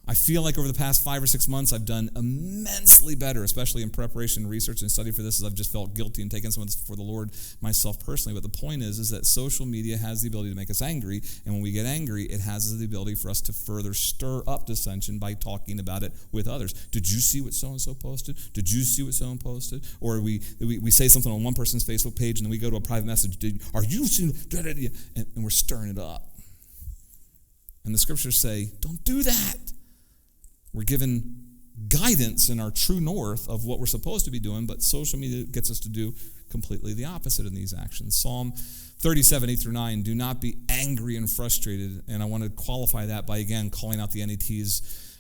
I feel like over the past 5 or 6 months, I've done immensely better, especially in preparation and research and study for this, as I've just felt guilty and taken some of this before the Lord myself personally. But the point is that social media has the ability to make us angry, and when we get angry, it has the ability for us to further stir up dissension by talking about it with others. Did you see what so-and-so posted? Did you see what so-and-so posted? Or we say something on one person's Facebook page, and then we go to a private message, are you seeing, and we're stirring it up. And the scriptures say, don't do that. We're given guidance in our true north of what we're supposed to be doing, but social media gets us to do completely the opposite in these actions. Psalm 37, 8-9, do not be angry and frustrated. And I want to qualify that by, again, calling out the NET's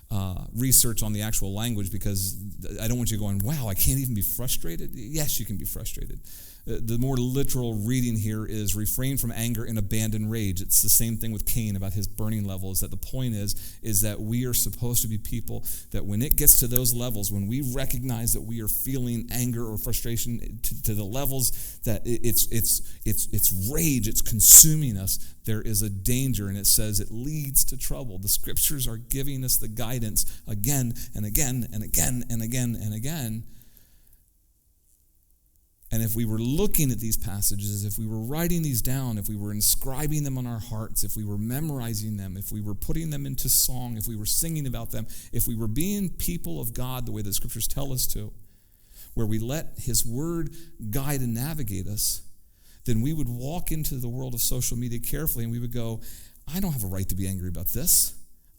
research on the actual language, because I don't want you going, wow, I can't even be frustrated. Yes, you can be frustrated. The more literal reading here is refrain from anger and abandon rage. It's the same thing with Cain about his burning levels. That the point is that we are supposed to be people that when it gets to those levels, when we recognize that we are feeling anger or frustration to the levels that it's rage, it's consuming us, there is a danger, and it says it leads to trouble. The scriptures are giving us the guidance again and again and again and again and again. And if we were looking at these passages, if we were writing these down, if we were inscribing them on our hearts, if we were memorizing them, if we were putting them into song, if we were singing about them, if we were being people of God the way the scriptures tell us to, where we let his word guide and navigate us, then we would walk into the world of social media carefully and we would go, I don't have a right to be angry about this.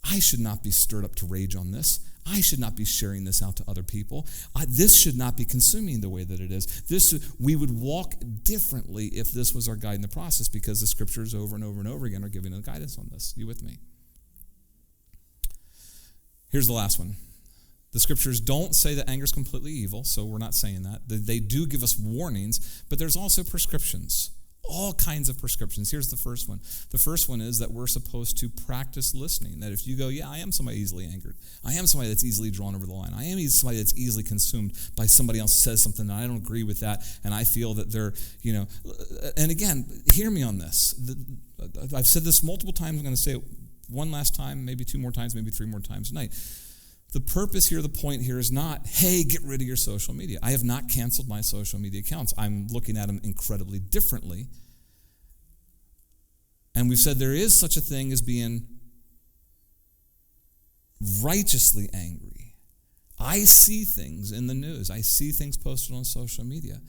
I should not be stirred up to rage on this. I should not be sharing this out to other people. This should not be consuming the way that it is. We would walk differently if this was our guide in the process, because the scriptures over and over and over again are giving us guidance on this. You with me? Here's the last one. The scriptures don't say that anger is completely evil, so we're not saying that. They do give us warnings, but there's also prescriptions. All kinds of prescriptions. Here's the first one. The first one is that we're supposed to practice listening. That if you go, yeah, I am somebody easily angered. I am somebody that's easily drawn over the line. I am somebody that's easily consumed by somebody else says something and I don't agree with that, and I feel that they're, and again, hear me on this. I've said this multiple times. I'm going to say it one last time, maybe 2 more times, maybe 3 more times tonight. The purpose here, the point here is not, hey, get rid of your social media. I have not canceled my social media accounts. I'm looking at them incredibly differently. And we've said there is such a thing as being righteously angry. I see things in the news. I see things posted on social media.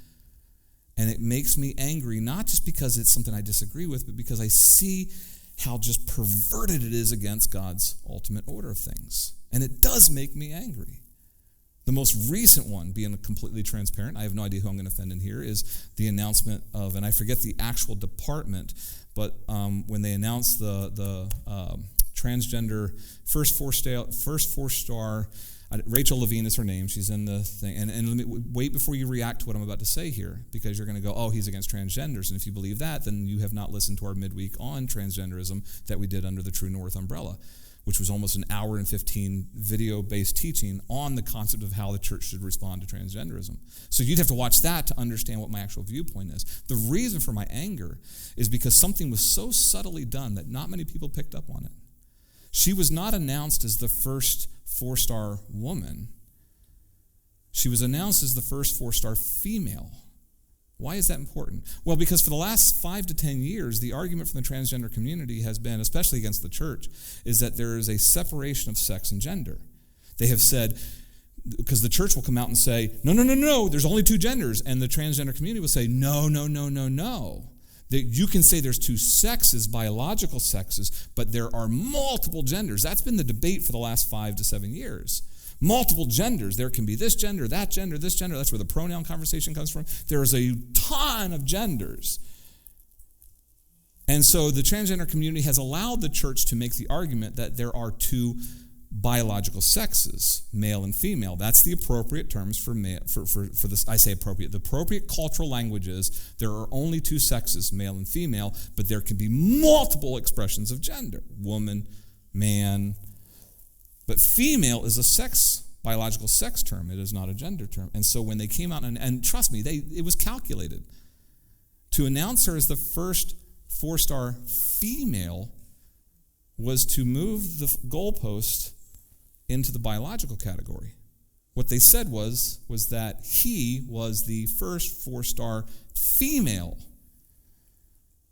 And it makes me angry, not just because it's something I disagree with, but because I see how just perverted it is against God's ultimate order of things. And it does make me angry. The most recent one, being completely transparent, I have no idea who I'm going to offend in here, is the announcement of, and I forget the actual department, but when they announced the transgender first four-star, Rachel Levine is her name, she's in the thing, and let me, wait before you react to what I'm about to say here, because you're going to go, oh, he's against transgenders, and if you believe that, then you have not listened to our midweek on transgenderism that we did under the True North umbrella, which was almost an hour and 15 video-based teaching on the concept of how the church should respond to transgenderism. So you'd have to watch that to understand what my actual viewpoint is. The reason for my anger is because something was so subtly done that not many people picked up on it. She was not announced as the first 4-star woman. She was announced as the first 4-star female. Why is that important? Well, because for the last 5 to 10 years, the argument from the transgender community has been, especially against the church, is that there is a separation of sex and gender. They have said, because the church will come out and say, no, there's only 2 genders, and the transgender community will say, no. That you can say there's 2 sexes, biological sexes, but there are multiple genders. That's been the debate for the last 5 to 7 years. Multiple genders. There can be this gender, that gender, this gender. That's where the pronoun conversation comes from. There is a ton of genders. And so the transgender community has allowed the church to make the argument that there are 2 biological sexes, male and female. That's the appropriate terms for this. I say appropriate. The appropriate cultural language is there are only 2 sexes, male and female, but there can be multiple expressions of gender. Woman, man. But female is a biological sex term. It is not a gender term. And so when they came out, and trust me, it was calculated. To announce her as the first 4-star female was to move the goalpost into the biological category. What they said was that he was the first 4-star female.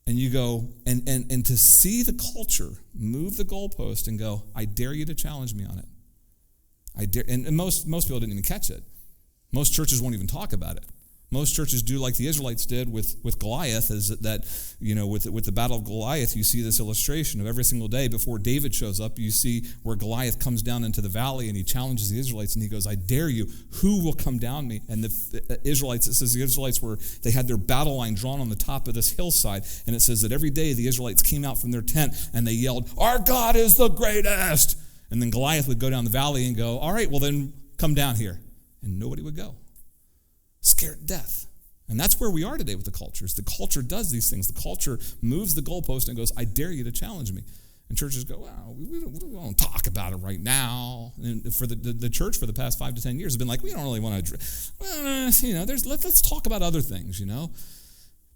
And you go, and to see the culture move the goalpost and go, I dare you to challenge me on it. I dare, and most people didn't even catch it. Most churches won't even talk about it. Most churches do like the Israelites did with Goliath, is that, with the battle of Goliath, you see this illustration of every single day before David shows up, you see where Goliath comes down into the valley and he challenges the Israelites and he goes, I dare you, who will come down me? And the Israelites, it says the Israelites they had their battle line drawn on the top of this hillside, and it says that every day the Israelites came out from their tent and they yelled, our God is the greatest! And then Goliath would go down the valley and go, all right, well then come down here. And nobody would go. Scared to death. And that's where we are today with the cultures. The culture does these things. The culture moves the goalpost and goes, I dare you to challenge me. And churches go, well, we don't talk about it right now. And for the church for the past 5 to 10 years has been like, we don't really want to, let's talk about other things,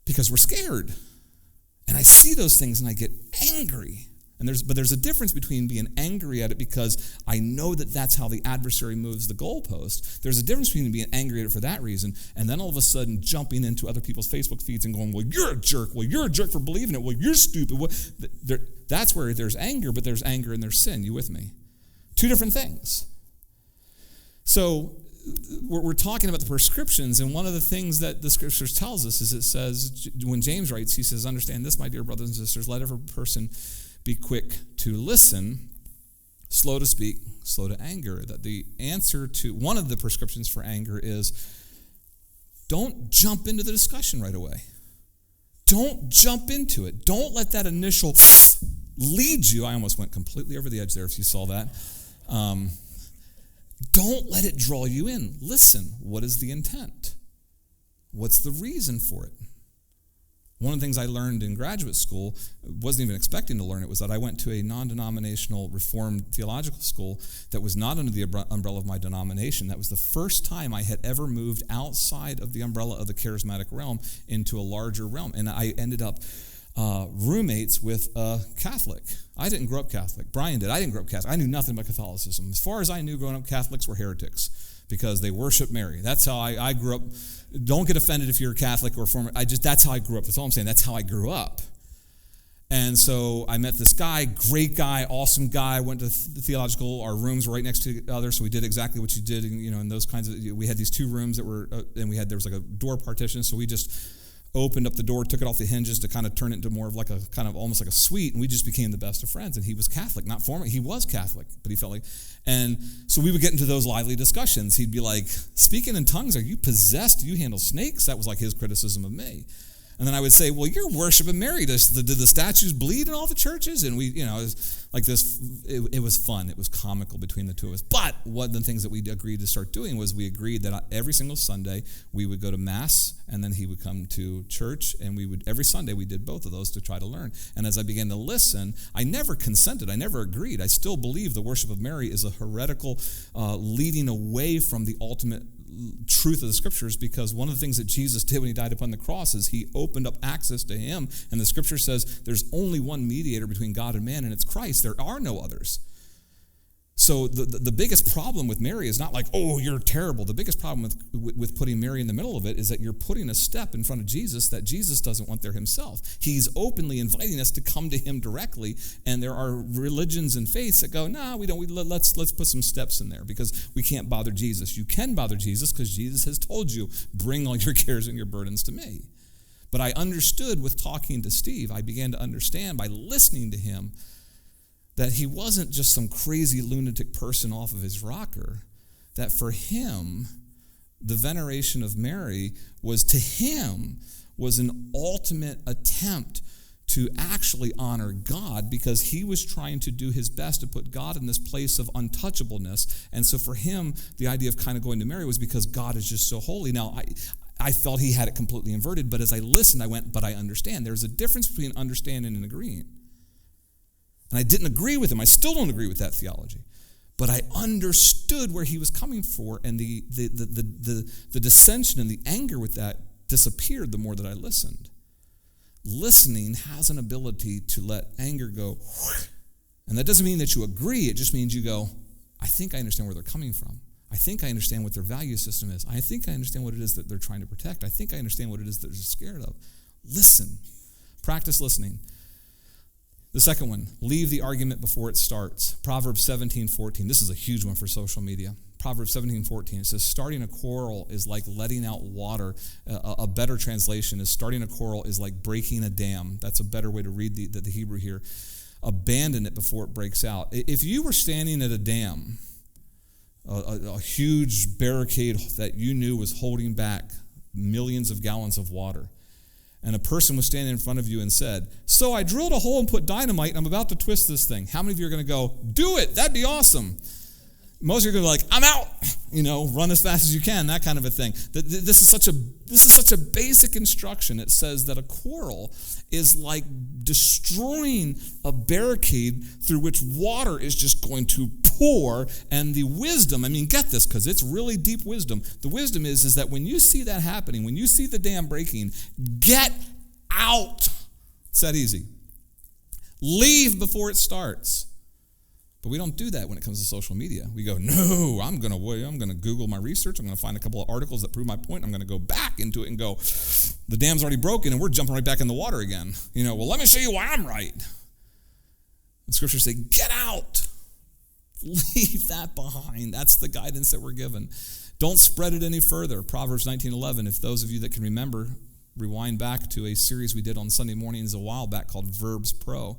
because we're scared. And I see those things and I get angry. But there's a difference between being angry at it because I know that that's how the adversary moves the goalpost. There's a difference between being angry at it for that reason and then all of a sudden jumping into other people's Facebook feeds and going, well, you're a jerk. Well, you're a jerk for believing it. Well, you're stupid. That's where there's anger, but there's anger and there's sin. You with me? 2 different things. So we're talking about the prescriptions, and one of the things that the scriptures tells us is it says, when James writes, he says, understand this, my dear brothers and sisters, let every person be quick to listen, slow to speak, slow to anger. That the answer to one of the prescriptions for anger is don't jump into the discussion right away. Don't jump into it. Don't let that initial lead you. I almost went completely over the edge there if you saw that. Don't let it draw you in. Listen, what is the intent? What's the reason for it? One of the things I learned in graduate school, wasn't even expecting to learn it, was that I went to a non-denominational Reformed theological school that was not under the umbrella of my denomination. That was the first time I had ever moved outside of the umbrella of the charismatic realm into a larger realm. And I ended up roommates with a Catholic. I didn't grow up Catholic. Brian did. I didn't grow up Catholic. I knew nothing about Catholicism. As far as I knew growing up, Catholics were heretics because they worship Mary. That's how I grew up. Don't get offended if you're a Catholic or former. That's how I grew up. That's all I'm saying. That's how I grew up. And so I met this guy, great guy, awesome guy. Went to theological. Our rooms were right next to each other, so we did exactly what you did. In those kinds of. We had these two rooms that were, and there was like a door partition. So we just opened up the door, took it off the hinges to kind of turn it into more of like a kind of almost like a suite, and we just became the best of friends. And he was Catholic, not former. He was Catholic, but he felt like, and so we would get into those lively discussions. He'd be like, "Speaking in tongues, are you possessed? Do you handle snakes?" That was like his criticism of me. And then I would say, "Well, you're worshiping Mary. Did the statues bleed in all the churches?" And we, it was like this. It was fun. It was comical between the two of us. But one of the things that we agreed to start doing was we agreed that every single Sunday we would go to Mass, and then he would come to church, and every Sunday we did both of those to try to learn. And as I began to listen, I never consented. I never agreed. I still believe the worship of Mary is a heretical leading away from the ultimate truth of the scriptures, because one of the things that Jesus did when he died upon the cross is he opened up access to him, and the scripture says there's only one mediator between God and man, and it's Christ. There are no others. So the biggest problem with Mary is not like, "Oh, you're terrible." The biggest problem with putting Mary in the middle of it is that you're putting a step in front of Jesus that Jesus doesn't want there himself. He's openly inviting us to come to him directly, and there are religions and faiths that go, "No, we don't. Let's put some steps in there because we can't bother Jesus." You can bother Jesus because Jesus has told you, "Bring all your cares and your burdens to me." But I understood with talking to Steve, I began to understand by listening to him that he wasn't just some crazy lunatic person off of his rocker, that for him, the veneration of Mary was an ultimate attempt to actually honor God, because he was trying to do his best to put God in this place of untouchableness. And so for him, the idea of kind of going to Mary was because God is just so holy. Now, I felt he had it completely inverted, but as I listened, I went, but I understand. There's a difference between understanding and agreeing. And I didn't agree with him. I still don't agree with that theology. But I understood where he was coming from, and the dissension and the anger with that disappeared the more that I listened. Listening has an ability to let anger go. And that doesn't mean that you agree. It just means you go, "I think I understand where they're coming from. I think I understand what their value system is. I think I understand what it is that they're trying to protect. I think I understand what it is that they're scared of." Listen. Practice listening. The second one, leave the argument before it starts. Proverbs 17:14. This is a huge one for social media. Proverbs 17:14. It says, starting a quarrel is like letting out water. A better translation is starting a quarrel is like breaking a dam. That's a better way to read the Hebrew here. Abandon it before it breaks out. If you were standing at a dam, a huge barricade that you knew was holding back millions of gallons of water, and a person was standing in front of you and said, "So I drilled a hole and put dynamite and I'm about to twist this thing." How many of you are going to go, "Do it, that'd be awesome"? Most of you are going to be like, "I'm out," run as fast as you can, that kind of a thing. This is such a basic instruction. It says that a quarrel is like destroying a barricade through which water is just going to pour, and the wisdom, get this, because it's really deep wisdom. The wisdom is that when you see that happening, when you see the dam breaking, get out. It's that easy. Leave before it starts. But we don't do that when it comes to social media. We go, "No, I'm going to Google my research. I'm going to find a couple of articles that prove my point. I'm going to go back into it and go, the dam's already broken and we're jumping right back in the water again. Well, let me show you why I'm right." The scriptures say, get out. Leave that behind. That's the guidance that we're given. Don't spread it any further. Proverbs 19:11, if those of you that can remember, rewind back to a series we did on Sunday mornings a while back called Verbs Pro.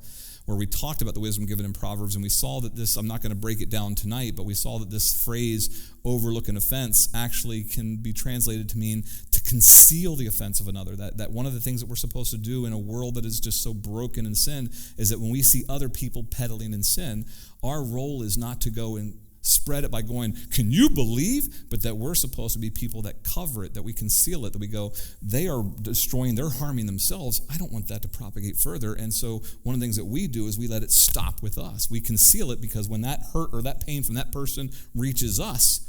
where we talked about the wisdom given in Proverbs, and we saw that this, I'm not going to break it down tonight, but we saw that this phrase, overlook an offense, actually can be translated to mean to conceal the offense of another. That one of the things that we're supposed to do in a world that is just so broken in sin is that when we see other people peddling in sin, our role is not to go and spread it by going, can you believe? But that we're supposed to be people that cover it, that we conceal it, that we go, they are destroying, they're harming themselves. I don't want that to propagate further. And so one of the things that we do is we let it stop with us. We conceal it because when that hurt or that pain from that person reaches us,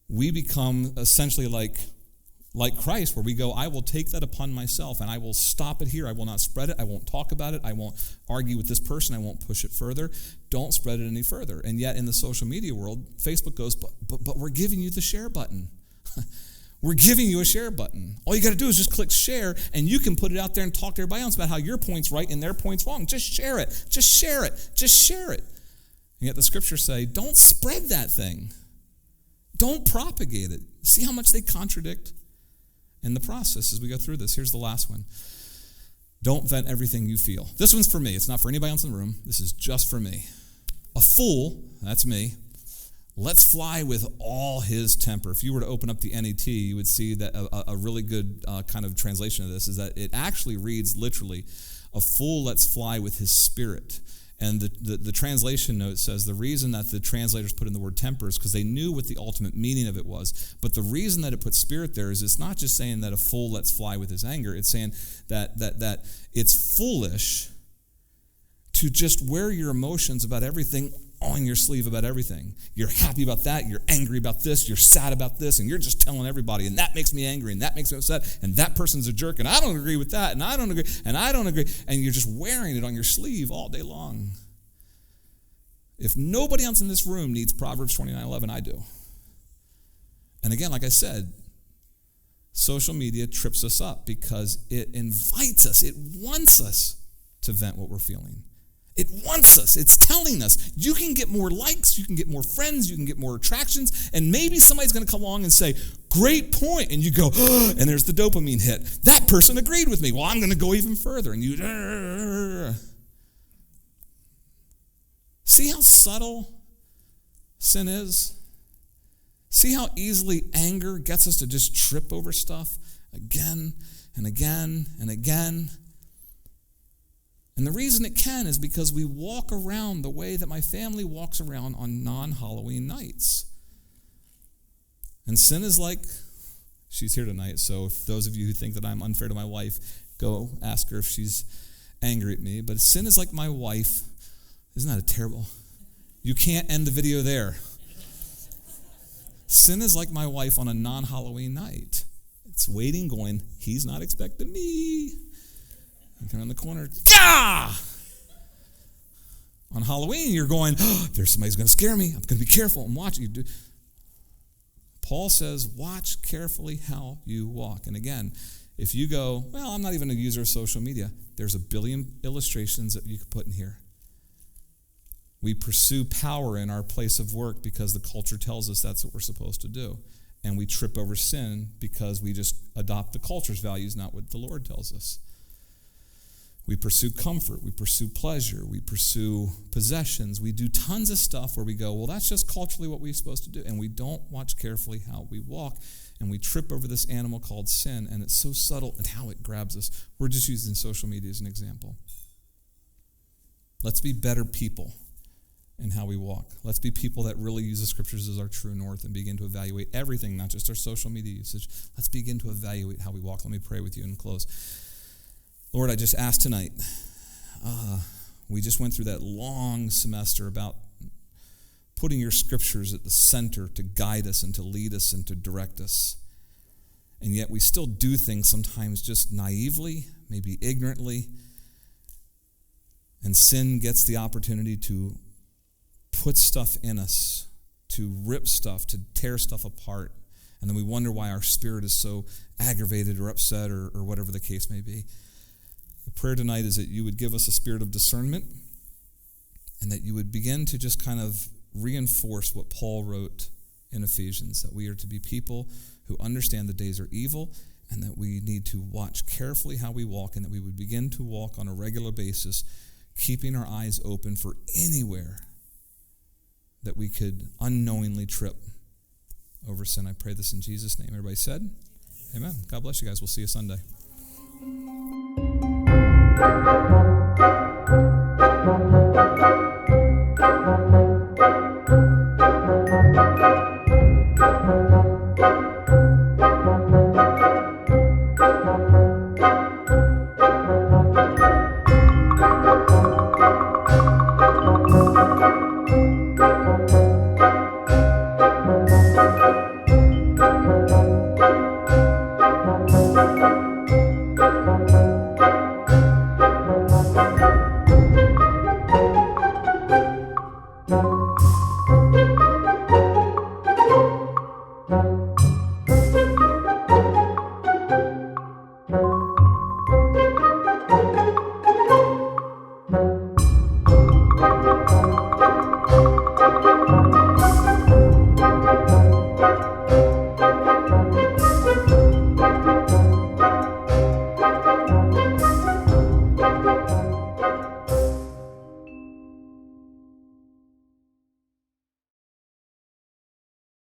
we become essentially like Christ, where we go, I will take that upon myself and I will stop it here. I will not spread it. I won't talk about it. I won't argue with this person. I won't push it further. Don't spread it any further. And yet in the social media world, Facebook goes, but we're giving you the share button. We're giving you a share button. All you got to do is just click share, and you can put it out there and talk to everybody else about how your point's right and their point's wrong. Just share it. Just share it. Just share it. And yet the scriptures say, don't spread that thing. Don't propagate it. See how much they contradict in the process as we go through this. Here's the last one. Don't vent everything you feel. This one's for me. It's not for anybody else in the room. This is just for me. A fool, that's me, lets fly with all his temper. If you were to open up the NET, you would see that a really good kind of translation of this is that it actually reads literally, a fool lets fly with his spirit. And the translation note says the reason that the translators put in the word temper is because they knew what the ultimate meaning of it was. But the reason that it puts spirit there is it's not just saying that a fool lets fly with his anger. It's saying that it's foolish to just wear your emotions about everything on your sleeve about everything. You're happy about that, you're angry about this, you're sad about this, and you're just telling everybody, and that makes me angry, and that makes me upset, and that person's a jerk, and I don't agree with that, and I don't agree, and I don't agree, and you're just wearing it on your sleeve all day long. If nobody else in this room needs Proverbs 29:11, I do. And again, like I said, social media trips us up because it invites us, it wants us to vent what we're feeling. It wants us. It's telling us you can get more likes, you can get more friends, you can get more attractions, and maybe somebody's going to come along and say, great point, and you go, oh, and there's the dopamine hit. That person agreed with me. Well, I'm going to go even further. And you, see how subtle sin is? See how easily anger gets us to just trip over stuff again and again and again? And the reason it can is because we walk around the way that my family walks around on non-Halloween nights. And sin is like, she's here tonight, so if those of you who think that I'm unfair to my wife, go ask her if she's angry at me. But sin is like my wife. Isn't that a terrible? You can't end the video there. Sin is like my wife on a non-Halloween night. It's waiting, going, he's not expecting me. Come around the corner, ah! On Halloween, you're going, oh, there's somebody's going to scare me. I'm going to be careful and watch. Paul says, watch carefully how you walk. And again, if you go, well, I'm not even a user of social media, there's a billion illustrations that you could put in here. We pursue power in our place of work because the culture tells us that's what we're supposed to do. And we trip over sin because we just adopt the culture's values, not what the Lord tells us. We pursue comfort, we pursue pleasure, we pursue possessions. We do tons of stuff where we go, well, that's just culturally what we're supposed to do. And we don't watch carefully how we walk, and we trip over this animal called sin, and it's so subtle in how it grabs us. We're just using social media as an example. Let's be better people in how we walk. Let's be people that really use the scriptures as our true north and begin to evaluate everything, not just our social media usage. Let's begin to evaluate how we walk. Let me pray with you and close. Lord, I just ask tonight, we just went through that long semester about putting your scriptures at the center to guide us and to lead us and to direct us. And yet we still do things sometimes just naively, maybe ignorantly. And sin gets the opportunity to put stuff in us, to rip stuff, to tear stuff apart. And then we wonder why our spirit is so aggravated or upset or whatever the case may be. The prayer tonight is that you would give us a spirit of discernment and that you would begin to just kind of reinforce what Paul wrote in Ephesians, that we are to be people who understand the days are evil and that we need to watch carefully how we walk and that we would begin to walk on a regular basis keeping our eyes open for anywhere that we could unknowingly trip over sin. I pray this in Jesus' name. Everybody said, amen. God bless you guys. We'll see you Sunday.